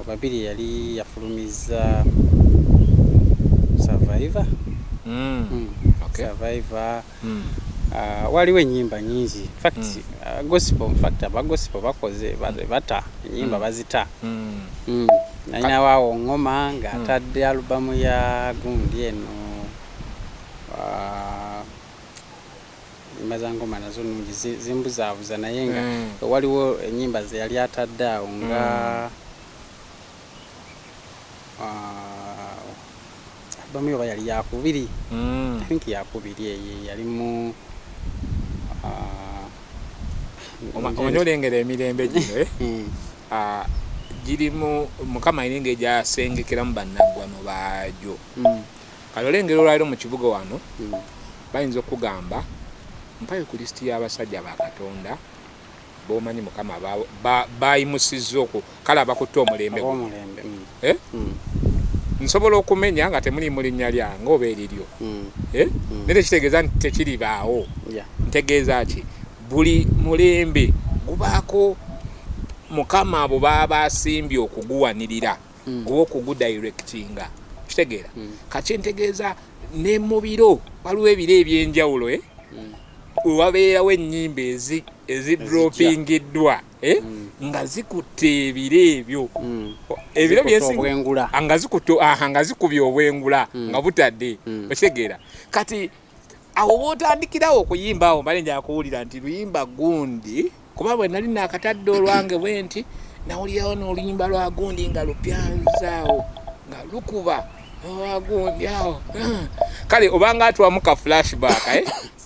babiri yali yafulumiza Survivor. Okay. Survivor. Waliwo ennyimba nyingi. In fact, gospel, gospel bakoze bata ennyimba bazita. Naina waawo ngoma nga atadde alubamu ya gundi eno. Nyimba za ngoma nazo nungi zimbuzaabuza naye nga waliwo ennyimba ze yali atadde awo nga alubamu yoba yali yakubiri. I think yakubiri eyo yalimu omanyolengera emirembe gino girimu mukama ininga egyasengekeramu bannaggwano baajo. Kale olengera olwaliro mu kibuga wano bayinza okugamba mpayo ku lisiti y'abasajja ba Katonda b'omanyi mukama bayimusizza okwo kale abakutte omulembe nsobola okumenya nga temuli mu linnya lyange oba eriryo naye tekitegeeza nti tekiribaawo. Ntegeeza ki buli mulembe gubaako mukama abo baba basimbye okuguwanirira oba okugudirectinga. Kitegeera kati ntegeeza ne mu biro waliwo ebiro ebyenjawulo wabeerawo ennyimba ezidropingiddwa nga zikutte ebiro ebyo ebiro byensinga nga zikubye obwengula nga butadde. Okitegeera kati awo bootandikirawo okuyimba awo mbale nja kuwulira nti luyimba gundi kuba bwe nali nakatadde olwange bwe nti nawulirawo n'oluyimba lwa gundi nga lupyanzaawo nga lukuba wagundi awo kale obanga atwamu ka flashback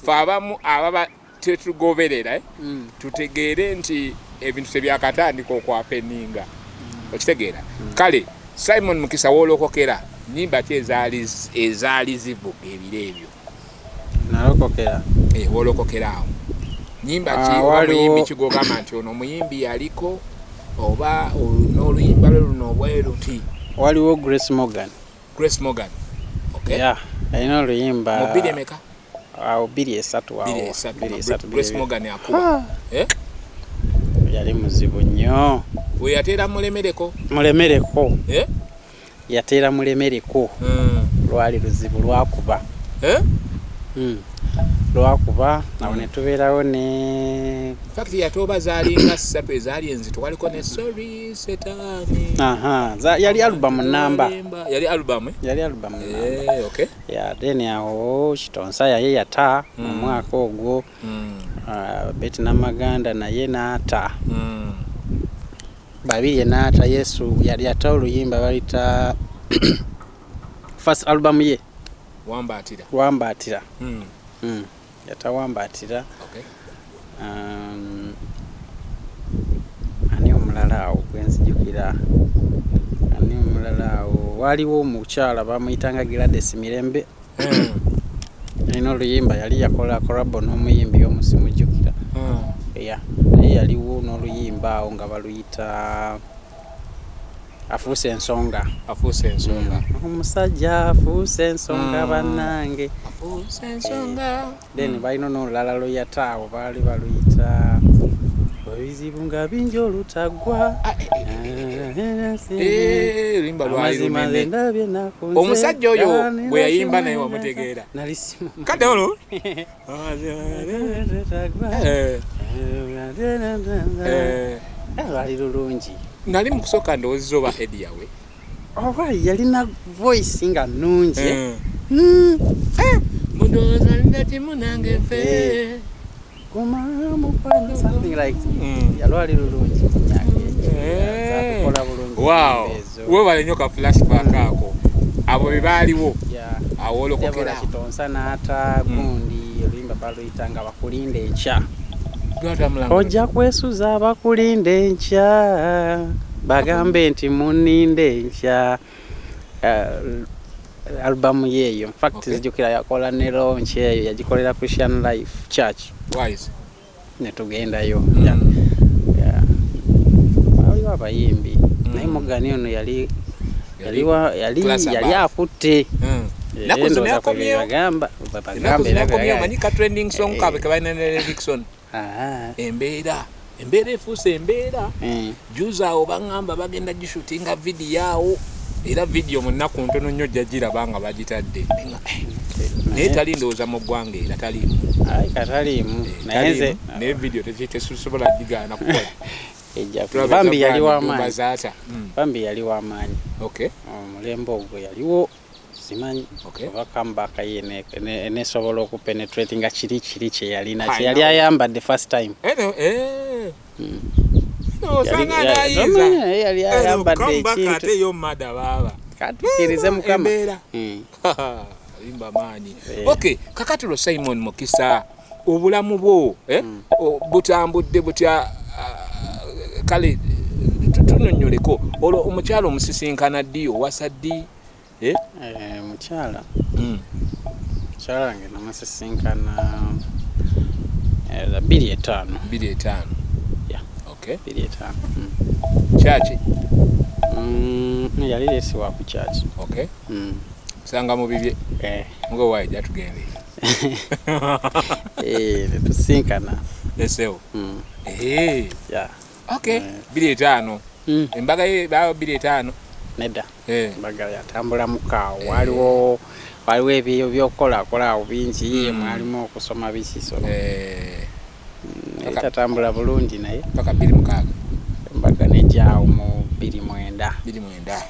fe abamu ababa tetugoberera tutegeere nti ebintu tebyakatandika okwapeninga. Okitegeera kale Simon Mukisa woolokokera nnyimba ki ezaali zivuga ebiro ebyo? Nalokokera woolokokera awo nnyimba ki omuyimbi kigogamba nti ono omuyimbi yaliko oba n'oluyimba lwe luno obweru ti? Waliwo Grace Morgan. Okay. Alina oluyimba mu 2 emeka? 2-3 awo. Grace Morgan akuba yali muzibu nnyo. We yateera mulemereko yateera mulemereko lwali luzibu lwakuba lwakuba awo ne tubeerawo ne fakti yatoba zaalinga 3 ezaali enzito waliko ne sorry setani. Yali album namba. Yali album okay. Then awo Kitonsa yaye yata mu mwaka ogwo. Beti Namaganda naye naata. Babiri naata Yesu yali ata oluyimba balita first album ye Wambatira. Yatawambatira. Okay. Ani omulala awo gwenzijukira. Ani omulala awo waliwo omukyala bamuyitanga Gladys Mirembe. Alina oluyimba yali yakola korabo n'omuyimbi omusimujjukira. Naye yaliwo n'oluyimba awo nga baluyita Afuuse ensonga. Omusajja afuuse ensonga bannange. Then balina n'olulala luyataawo baali baluyita ebizibu nga bingi olutaggwa. Amazima nze ndabye nakunze. Omusajja oyo bwe yayimba naye wamutegeera? Nalisima. Kati olwo lwali lulungi. Nali mu kusooka ndowooza oba Eddie yawe. Oba yalina voice nga nnungi. Mundowooza nina kimu nange ffe. Something like yalwali lulungi. Wow. Weebale nnyo ka flashback ako. Abo be baaliwo. Awoolokokera. Kitonsa n'ata gundi oluyimba baluyita nga bakulinda enkya. Ojja kwesuza abakulinda enkya bagambe nti munninda enkya. Album yeeyo. In fact zijukira yakola ne launch eyo yagikolera Christian Life Church. Wise. Ne tugendayo. abayimbi naye Morgan ono yali akutte nakuzo nakomyeyo bagamba manyi ka trending song kabe kabaina ne Dixon embeera efuuse embeera juza awo bangamba bagenda gishootinga video awo era video munaku ntono nnyo jagirabanga bagitadde naye tali ndowooza mu ggwanga era taliimu kataliimu naye nze naye video tesobola gigaana kukola Bambi yali w'amaanyi omulembe ogwo yaliwo simanyi oba comeback ye nesobola okupenetrate nga kiri kyeyalina kyeyali ayambadde first time yali ayambadde ekintu katukirize Mukama limba maanyi kakatulo Simon Mukisa obulamu bwo butambudde butya kale tunonyoleko olwo omukyalo omusisinkana ddi owasa ddi mukyala wange namusisinkana 2:5 kyaki yali lesiwa ku kyaki sanga mubibye ngowaye jatugende tusinkana lesewo 2:5 embaga ye bawo 2:5 nedda embaga yatambula mukaawo waliwo ebyo byokolakola bingi mwalimu okusoma bikiso tatambula bulungi naye paka 2:6 embaga nejaawo mu 2:9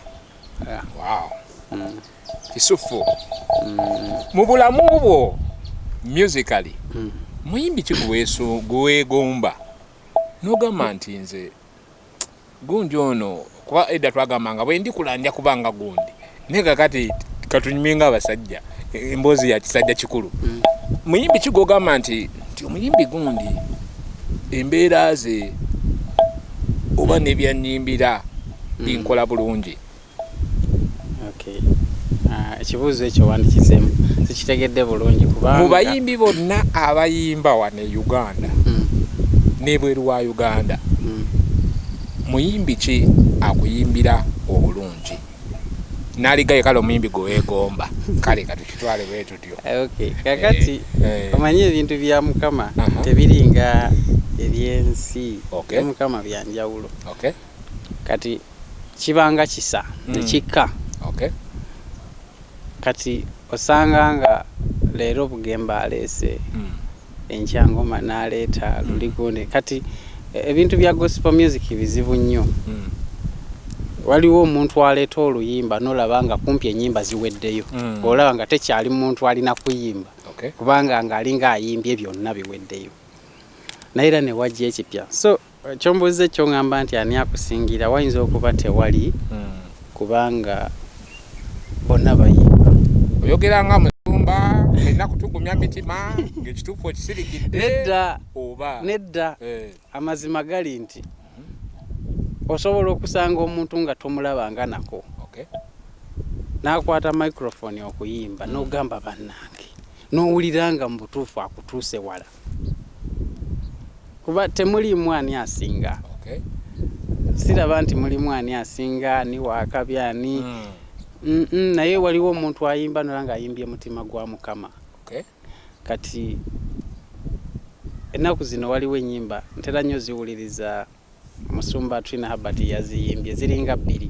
wow kisufu mu bulamu bwo musically muyimbi kikuweeso gwegomba nogamba nti nze gundi ono kuba edda twagambanga bwe ndi kulanja kubanga gundi nega kati katunyuminga abasajja emboozi ya kisajja kikulu muyimbi kigogamba nti omuyimbi gundi embeera ze oba nebyanyimbira binkola bulungi ekibuuzo ekyo wandikizemu sikitegedde bulungi kubanga mu bayimbi bonna abayimba wane Uganda nebweru wa Uganda muyimbi ki akuyimbira obulungi naligaye kale omuyimbi gwegomba kale katukitwale bwetutyo kakati omanyi ebintu bya Mukama tebiringa ebyensi Mukama byanjawulo kati kibanga kisa nekikka kati osanga nga leero Bugemba aleese enkyangoma n'aleeta luligonde kati ebintu bya gospel music bizibu nnyo waliwo omuntu aleeta oluyimba nolaba nga kumpi ennyimba ziweddeyo olaba nga tekyali muntu alina kuyimba kubanga ng'alinga ayimbye byonna biweddeyo naye era ne wajja ekipya so kyombuuza ekyo ngamba nti ani akusingira wayinza okuba tewali kubanga bonna bayimba oyogera nga musumba alina kutugumya mitima ng'ekituufu okisirikidde nedda amazima gali nti osobola okusanga omuntu nga tomulabanga nako n'akwata microphone okuyimba n'ogamba bannange n'owulira nga mu butuufu akutuuse wala kuba temulimu ani asinga siraba nti mulimu ani asinga ni waakabyani naye waliwo omuntu ayimba nolanga ayimbye mutima gwa Mukama kati ennaku zino waliwo ennyimba ntera nnyo ziwuliriza Musumba Trina Herbert yaziyimbye ziringa 2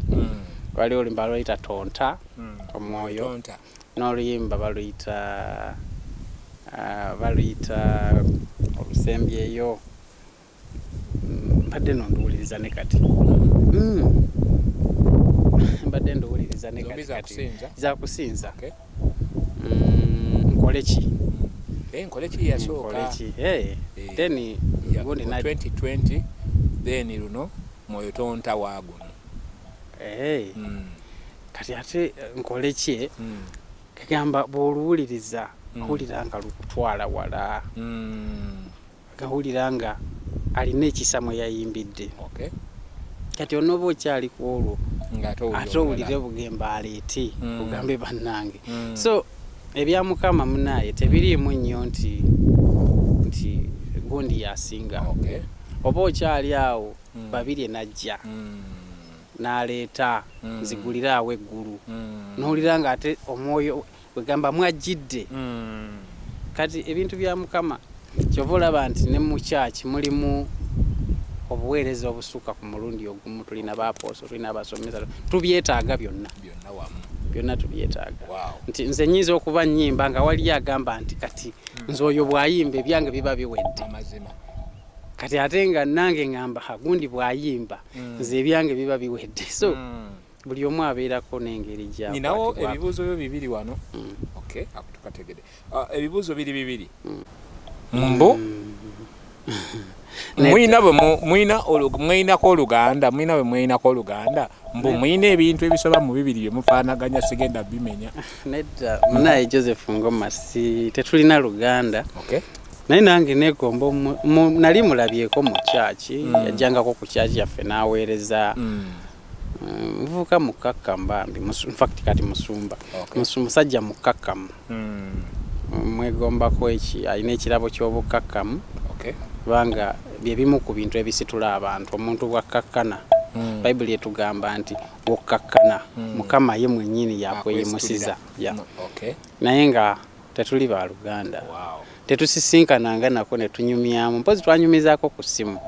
waliwo oluyimba luyita Tonta omwoyo n'oluyimba baluyita olusembyeyo mbadde nonduwuliriza ne kati mbadde nduwuliriza ne kati zakusinza nkoleki nkoleki yasooka then gundi 2020 then luno mwoyo Tonta waaguno kati ate nkoleki kagamba bw'oluwuliriza awulira nga lukutwala wala gawulira nga alina ekisa mwe yayimbidde kati onooba okyali ku olwo ate owulire Bugemba aleete ugambe bannange so ebya Mukama munaye tebiriimu nnyo nti gundi yasinga oba okyali awo babiri najja n'aleeta nzigulira awo eggulu n'owulira nga ate omwoyo wegamba mwajjidde kati ebintu bya Mukama kyova olaba nti ne mu kyaki mulimu obuweereza obusukka ku mulundi ogumu tulina baaposo tulina abasomesa tubyetaaga byonna tubyetaaga nti nze nyiza okuba nnyimba nga wali agamba nti kati nze oyo bw'ayimba ebyange biba biwedde kati ate nga nange ngamba gundi bw'ayimba nze ebyange biba biwedde so buli omu abeerako n'engeri gya ninawo ebibuuzo byo bibiri wano tukategede ebibuuzo bibiri mbu mwinako oluganda mbu mwina ebintu ebisoba mu bibiri bye mufaanaganya sigenda bimenya nedda munaye Joseph Ngoma tetulina luganda naye nange negomba nali mulabyeko mu kyaki yajjangako ku kyaki yaffe n'aweereza muvuka mukakkamba infact kati musumba musajja mukakkamu mwegombako alina ekirabo ky'obukakkamu kubanga byebimu ku bintu ebisitula abantu omuntu bwakkakkana bayibuli etugamba nti bwokkakkana Mukama ye mwennyini yakweyimusiza naye nga tetuli ba Luganda tetusisinkananga nako ne tunyumyamu mpozi twanyumizaako ku ssimu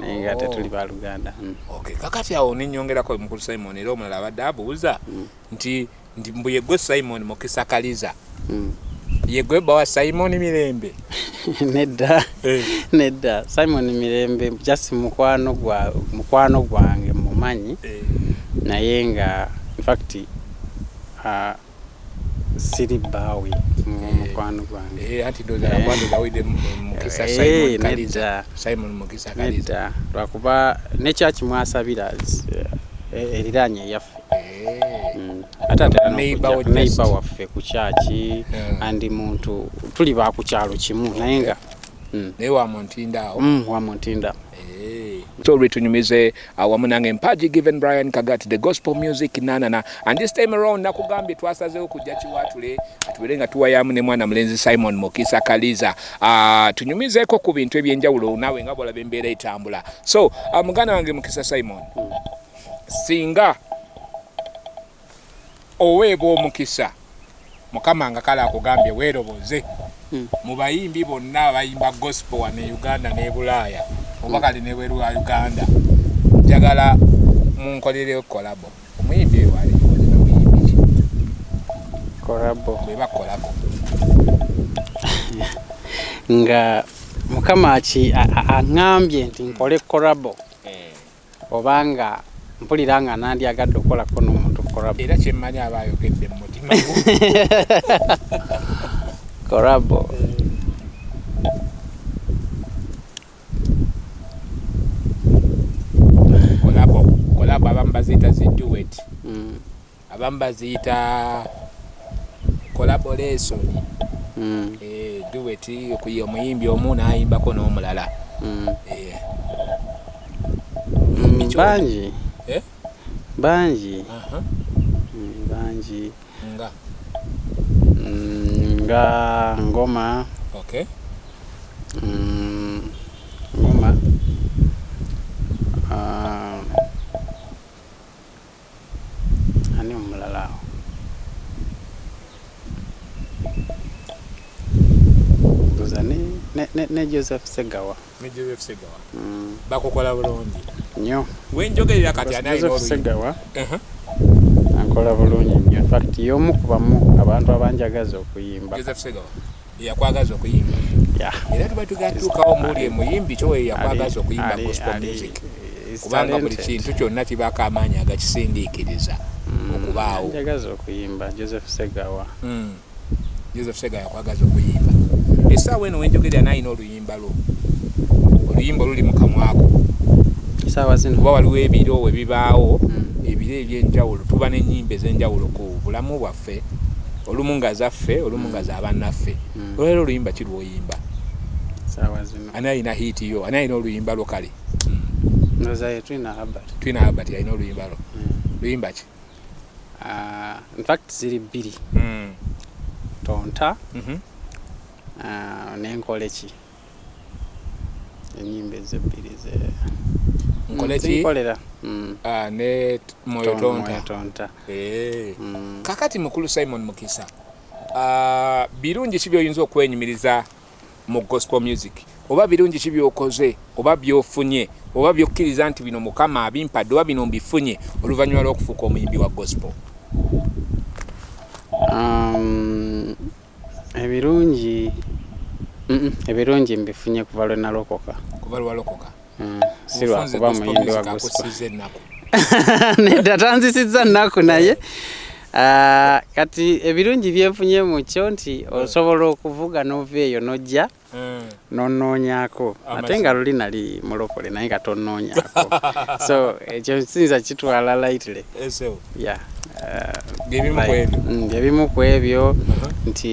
naye nga tetuli ba Luganda kakati awo nenyongerako mukulu Simon era omulala abadde abuuza nti mbu yegwe Simon Mukisa Kaliza yegwe bawa Simon Mirembe nedda Simon Mirembe just mukwano gwange mumanyi naye nga infact siri bawe mukwano gwange ati doza kwando dawide Mukisa Simon Kaliza Simon Mukisa Kaliza lwakuba nekyaki mwasabira eriranye yaffe ate neighbor waffe ku kyaki andi muntu tuli ba ku kyalo kimu naye nga naye wamuntinda Story tunyumize wamu nange Mpaji Given Brian Kagati the gospel music nanana and this time around nakugambye twasazeewo kujja kiwatule atubeere nga tuwayamu ne mwana mulenzi Simon Mukisa Kaliza tunyumizeeko ku bintu ebyenjawulo nawe nga bwolaba embeera etambula so muganda wange Mukisa Simon singa oweebwa omukisa Mukama nga kale akugambye weeroboze mu bayimbi bonna abayimba gospel wane Uganda ne Bulaaya oba kale ne bweru wa Uganda njagala munkolere kolabo omuyimbi wali omuyimbi kolabo beba kolabo nga Mukama aŋambye nti nkole kolabo obanga mpulira nga nandyagadde okukolako n'omuntu kolabo era kyemmanyi abayogedde mu mutima kolabo abamu baziyita ziduet abamu baziyita collaboration duet kuye omuyimbi omu n'ayimbako n'omulala bangi nga ngoma ngoma ani omulala doza ne Joseph Segawa bakukola bulungi nnyo wenjogerera kati Joseph Segawa ankola bulungi nnyo in fact y'omu kubamu abantu abanjagaza okuyimba Joseph Segawa yakwagaza okuyimba era tubatugatuukawo muli emuyimbi kyowe yakwagaza okuyimba gospel music kubanga buli kintu kyonna kibako amaanyi agakisindiikiriza okubaawo njagaza okuyimba Joseph Segawa yakwagaza okuyimba essaawa eno wenjogerera nayina oluyimba luli mu kamwako essaawa zino kuba waliwo ebiro webibaawo ebiro ebyenjawulo tuba n'ennyimba ez'enjawulo ku bulamu bwaffe olumu nga zaffe olumu nga zabannaffe olwaleero oluyimba kirwoyimba essaawa zino ani alina hiiti yo ani alina oluyimba lwo kale nozaye tulina Albert alina oluyimba lwo luyimba ki in fact ziri bbiri tonta n'enkole ki enyimba ezebbiri ze nkoleki ne moyo tonta kakati mukulu Simon Mukisa birungi ki byoyinza okwenyumiriza mu gospel music oba birungi ki byokoze oba byofunye oba byokkiriza nti bino Mukama abimpadde oba bino mbifunye oluvannyuma lw'okufuuka omuyimbi wa gospel? ebirungi mbifunye kuva lwe nalokoka. Kuva lwalokoka? Si lwakuba muyimbi wa gospel. Nedda tanzisizza nnaku naye kati ebirungi byenfunye mu kyo nti osobola okuvuga n'ova eyo n'ojja n'onoonyaako ate nga luli nali mulokole naye nga tonnoonyaako so ekyo nsinza kitwala lightly. Byebimu ku ebyo nti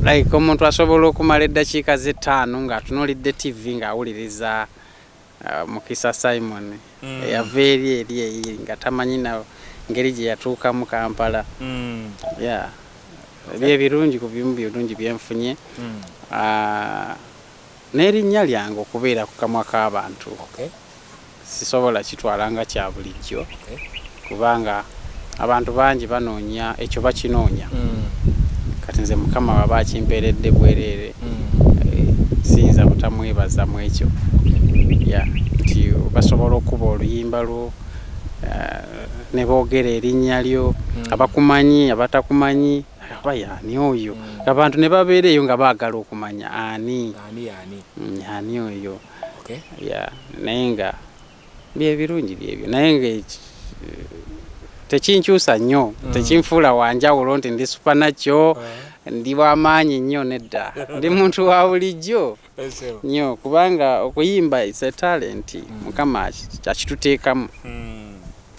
like omuntu asobola okumala eddakiika ze5 ng'atunuulidde TV ng'awuliriza Mukisa Simon eyava eri nga tamanyi na ngeri gye yatuukamu Kampala. Byebirungi ku bimu birungi byenfunye n'erinnya lyange okubeera ku kamwa k'abantu sisobola kitwala nga kya bulijjo kubanga abantu bangi banoonya ekyo bakinoonya kati nze Mukama baba akimpeeredde bwereere siyinza butamwebaza mu ekyo nti basobola okuba oluyimba lwo ne boogera erinnya lyo abakumanyi abatakumanyi abayani oyo abantu ne babeera eyo nga baagala okumanya ani oyo naye nga byebirungi byebyo naye nga tekinkyusa nnyo tekinfuula wanjawulo nti ndi supernatural ndi w'amaanyi nnyo nedda ndi muntu wa bulijjo nnyo kubanga okuyimba is a talent Mukama akituteekamu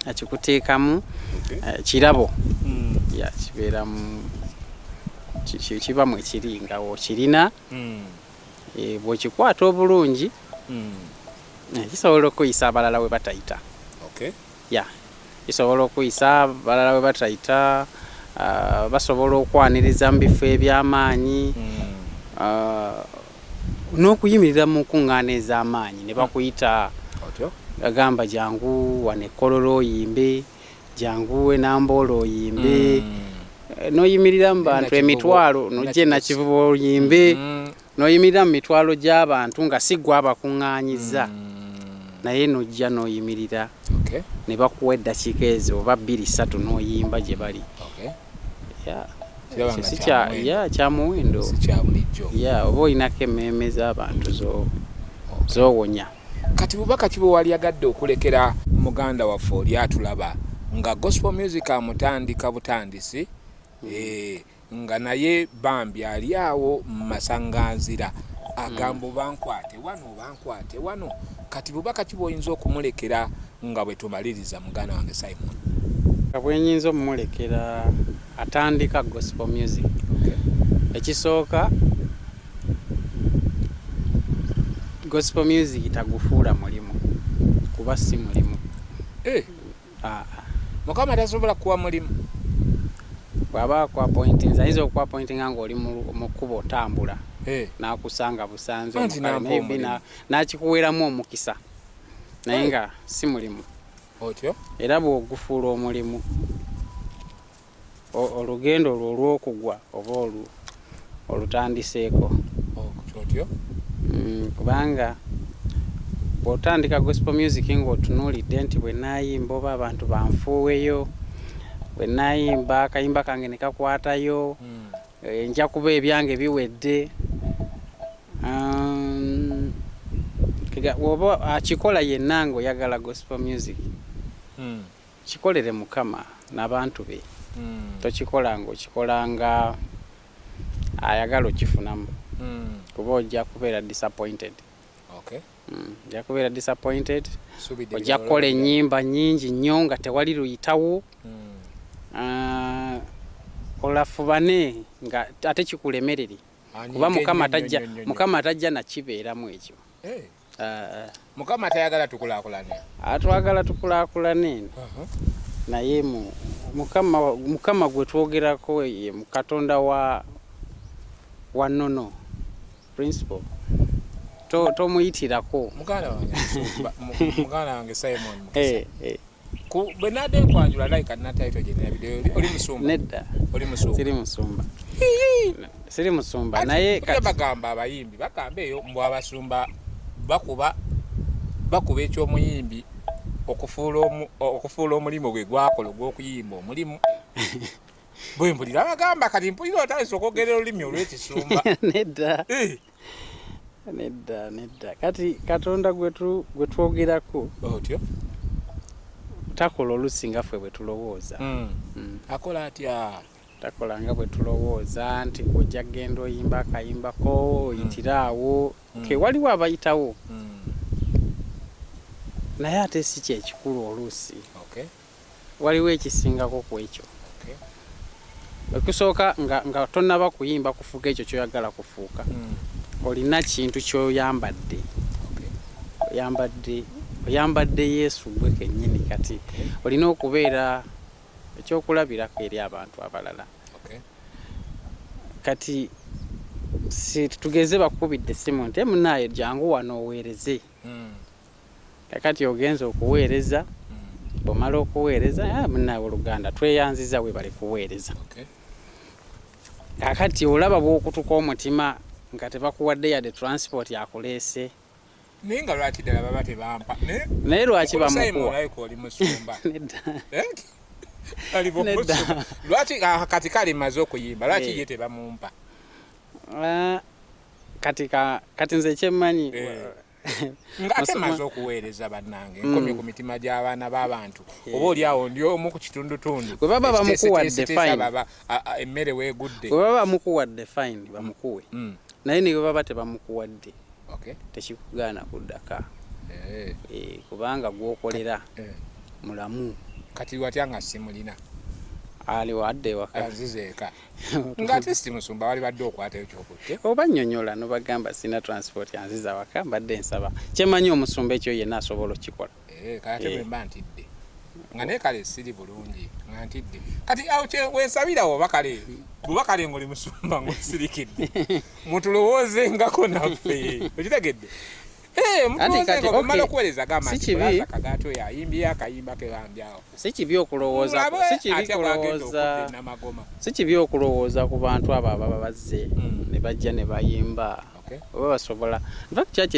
akikuteekamu kirabo kibeeramu kibamu ekiri nga okirina bw'okikwata obulungi kisobola okuyisa abalala we batayita kisobola okuyisa abalala we batayita basobola okwaniriza mu bifo eby'amaanyi n'okuyimirira mu nkuŋŋaana ez'amaanyi ne bakuyita agamba jangu wanekololo oyimbe jangu enamboola oyimbe n'oyimirira mu bantu emitwalo n'ojja Nakivubo oyimbe n'oyimirira mu mitwalo gy'abantu nga si gwe abakuŋŋaanyiza naye n'ojja n'oyimirira ne bakuwa eddakiika ezo oba 2-3 n'oyimba gye bali kyamuwendo oba olinako emmeeme z'abantu z'owonya. Kati bubaka ki bwe wali agadde okulekera muganda waffe oli atulaba nga gospel music amutandika butandisi nga naye bambi ali awo mu masanganzira agamba bankwate wano kati bubaka ki bw'oyinza okumulekera nga bwe tumaliriza muganda wange Simon? Bwenyinza omumulekera atandika gospel music ekisooka gospel music tagufuula mulimu kuba si mulimu. Mukama tasobola kuwa mulimu bw'aba kwa pointing ayinza okuwa pointing nga oli mu kkubo otambula n'akusanga busanze n'akikuweeramu omukisa naye nga si mulimu otyo era bw'ogufuula omulimu olugendo olwo olw'okugwa oba olutandiseeko otyo kubanga bw'otandika gospel music ng'otunuulidde nti bwe naayimba oba abantu banfuuweyo bwe naayimba akayimba kange ne kakwatayo nja kuba ebyange biwedde oba akikola yenna ng'oyagala gospel music kikolere Mukama n'abantu be tokikola ng'okikola nga ayagala okifunamu kuba ojja kubeera disappointed. Ojja kubeera disappointed ojja kukola ennyimba nnyingi nnyo nga tewali luyitawo olafubane nga ate kikulemerere kuba Mukama tajja nakibeeramu ekyo. Mukama tayagala tukulaakulane atwagala tukulaakulane naye Mukama gwe twogerako ye Katonda wa nnono principle tomuyitirako muganda wange Simon ku benade kwanjula like na title je video oli musumba oli musumba siri musumba naye bagamba abayimbi bakambe eyo mbu abasumba bakuba ekyo omuyimbi okufuula omulimu gwe gwakola gw'okuyimba omulimu bwe mpulira bagamba kati mpulira otandise okwogerera olulimi olw'ekisumba nedda kati Katonda gwe twogerako otyo takola olusinga ffe bwe tulowooza akola atya takola nga bwe tulowooza nti ojja genda oyimba akayimbako oyitiraawo waliwo abayitawo naye ate si kyekikulu oluusi waliwo ekisingako ku ekyo okusooka nga tonnaba kuyimba kufuuka ekyo kyoyagala kufuuka olina kintu kyoyambadde oyambadde Yesu gwe kennyini kati olina okubeera ekyokulabirako eri abantu abalala kati si tugeze bakubidde essimu nti munaaye jangu wano oweereze kakati ogenza okuweereza bw'omala okuweereza munaaye oluganda tweyanziza we bali kuweereza kakati olaba bw'okutuka omutima nga tebakuwadde yadde transport yakuleese naye nga lwaki ddala baba tebampa naye lwaki bamukuwa lwaki kati kali maze okuyimba lwaki ye tebamumpa kati nze kyemmanyi ngate maze okuweereza bannange nkomye ku mitima gy'abaana b'abantu oba oli awo ndi omu ku kitundutundu bwe baba bamukuwadde fine emmere weegudde bwe baba bamukuwadde fine bamukuwe naye ne bwe baba tebamukuwadde tekikugaana kuddaka kubanga gwokolera mulamu kati watya nga simulina ali wadde waka azizeeka ngate si musumba wali badde okwata ekyokutte oba nnyonnyola nobagamba sina transport yanziza waka mbadde nsaba kyemanyi omusumba ekyo yenna asobola okikola kate bwe mba ntidde nga naye kale siri bulungi nga ntidde kati awo wensabirawo oba kale ng'oli musumba ng'osirikidde mutulowooze-ngako naffe okitegedde mala okuweereza gamba kagato yayimbye akayimba kebambyawo si kibi okulowooza ku bantu abo ababa bazze ne bajja ne bayimba oba basobola nfact kyaki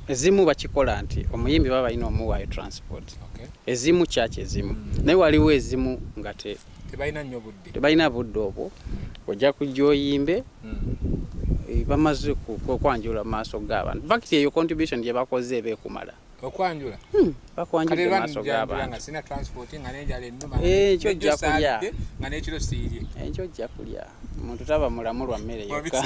ezimu bakikola nti omuyimbi baba balina omuwaayo transport ezimu kyaki ezimu naye waliwo ezimu nga tebalina budde obwo ojja kujja oyimbe bamaze kwanjula mu maaso g'abantu fact eyo contribution gye bakoze eba ekumala okwanjula bakwanjula mu maaso g'abantu ekyo ojja kulya ekyo ojja kulya omuntu taba mulamu lwa mmere yokka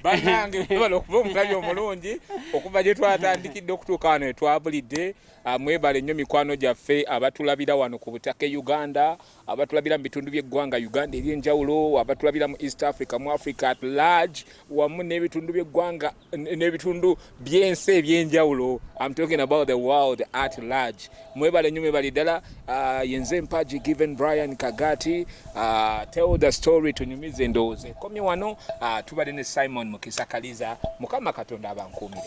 bannange bala okuba omugabi omulungi okuva gye twatandikidde okutuuka wano etwabulidde mwebale nnyo mikwano gyaffe abatulabira wano ku butaka Uganda abatulabira mu bitundu by'eggwanga Uganda ery'enjawulo abatulabira mu East Africa mu Africa at large wamu n'ebitundu by'eggwanga n'ebitundu by'ensi eby'enjawulo I'm talking about the world at large mwebale nnyo mwebale ddala yenze Mpaji Given Brian Kagati tell the story tunyumize endowooza komye wano tubadde ne Simon Mukisa Kaliza Mukama Katonda abankuumire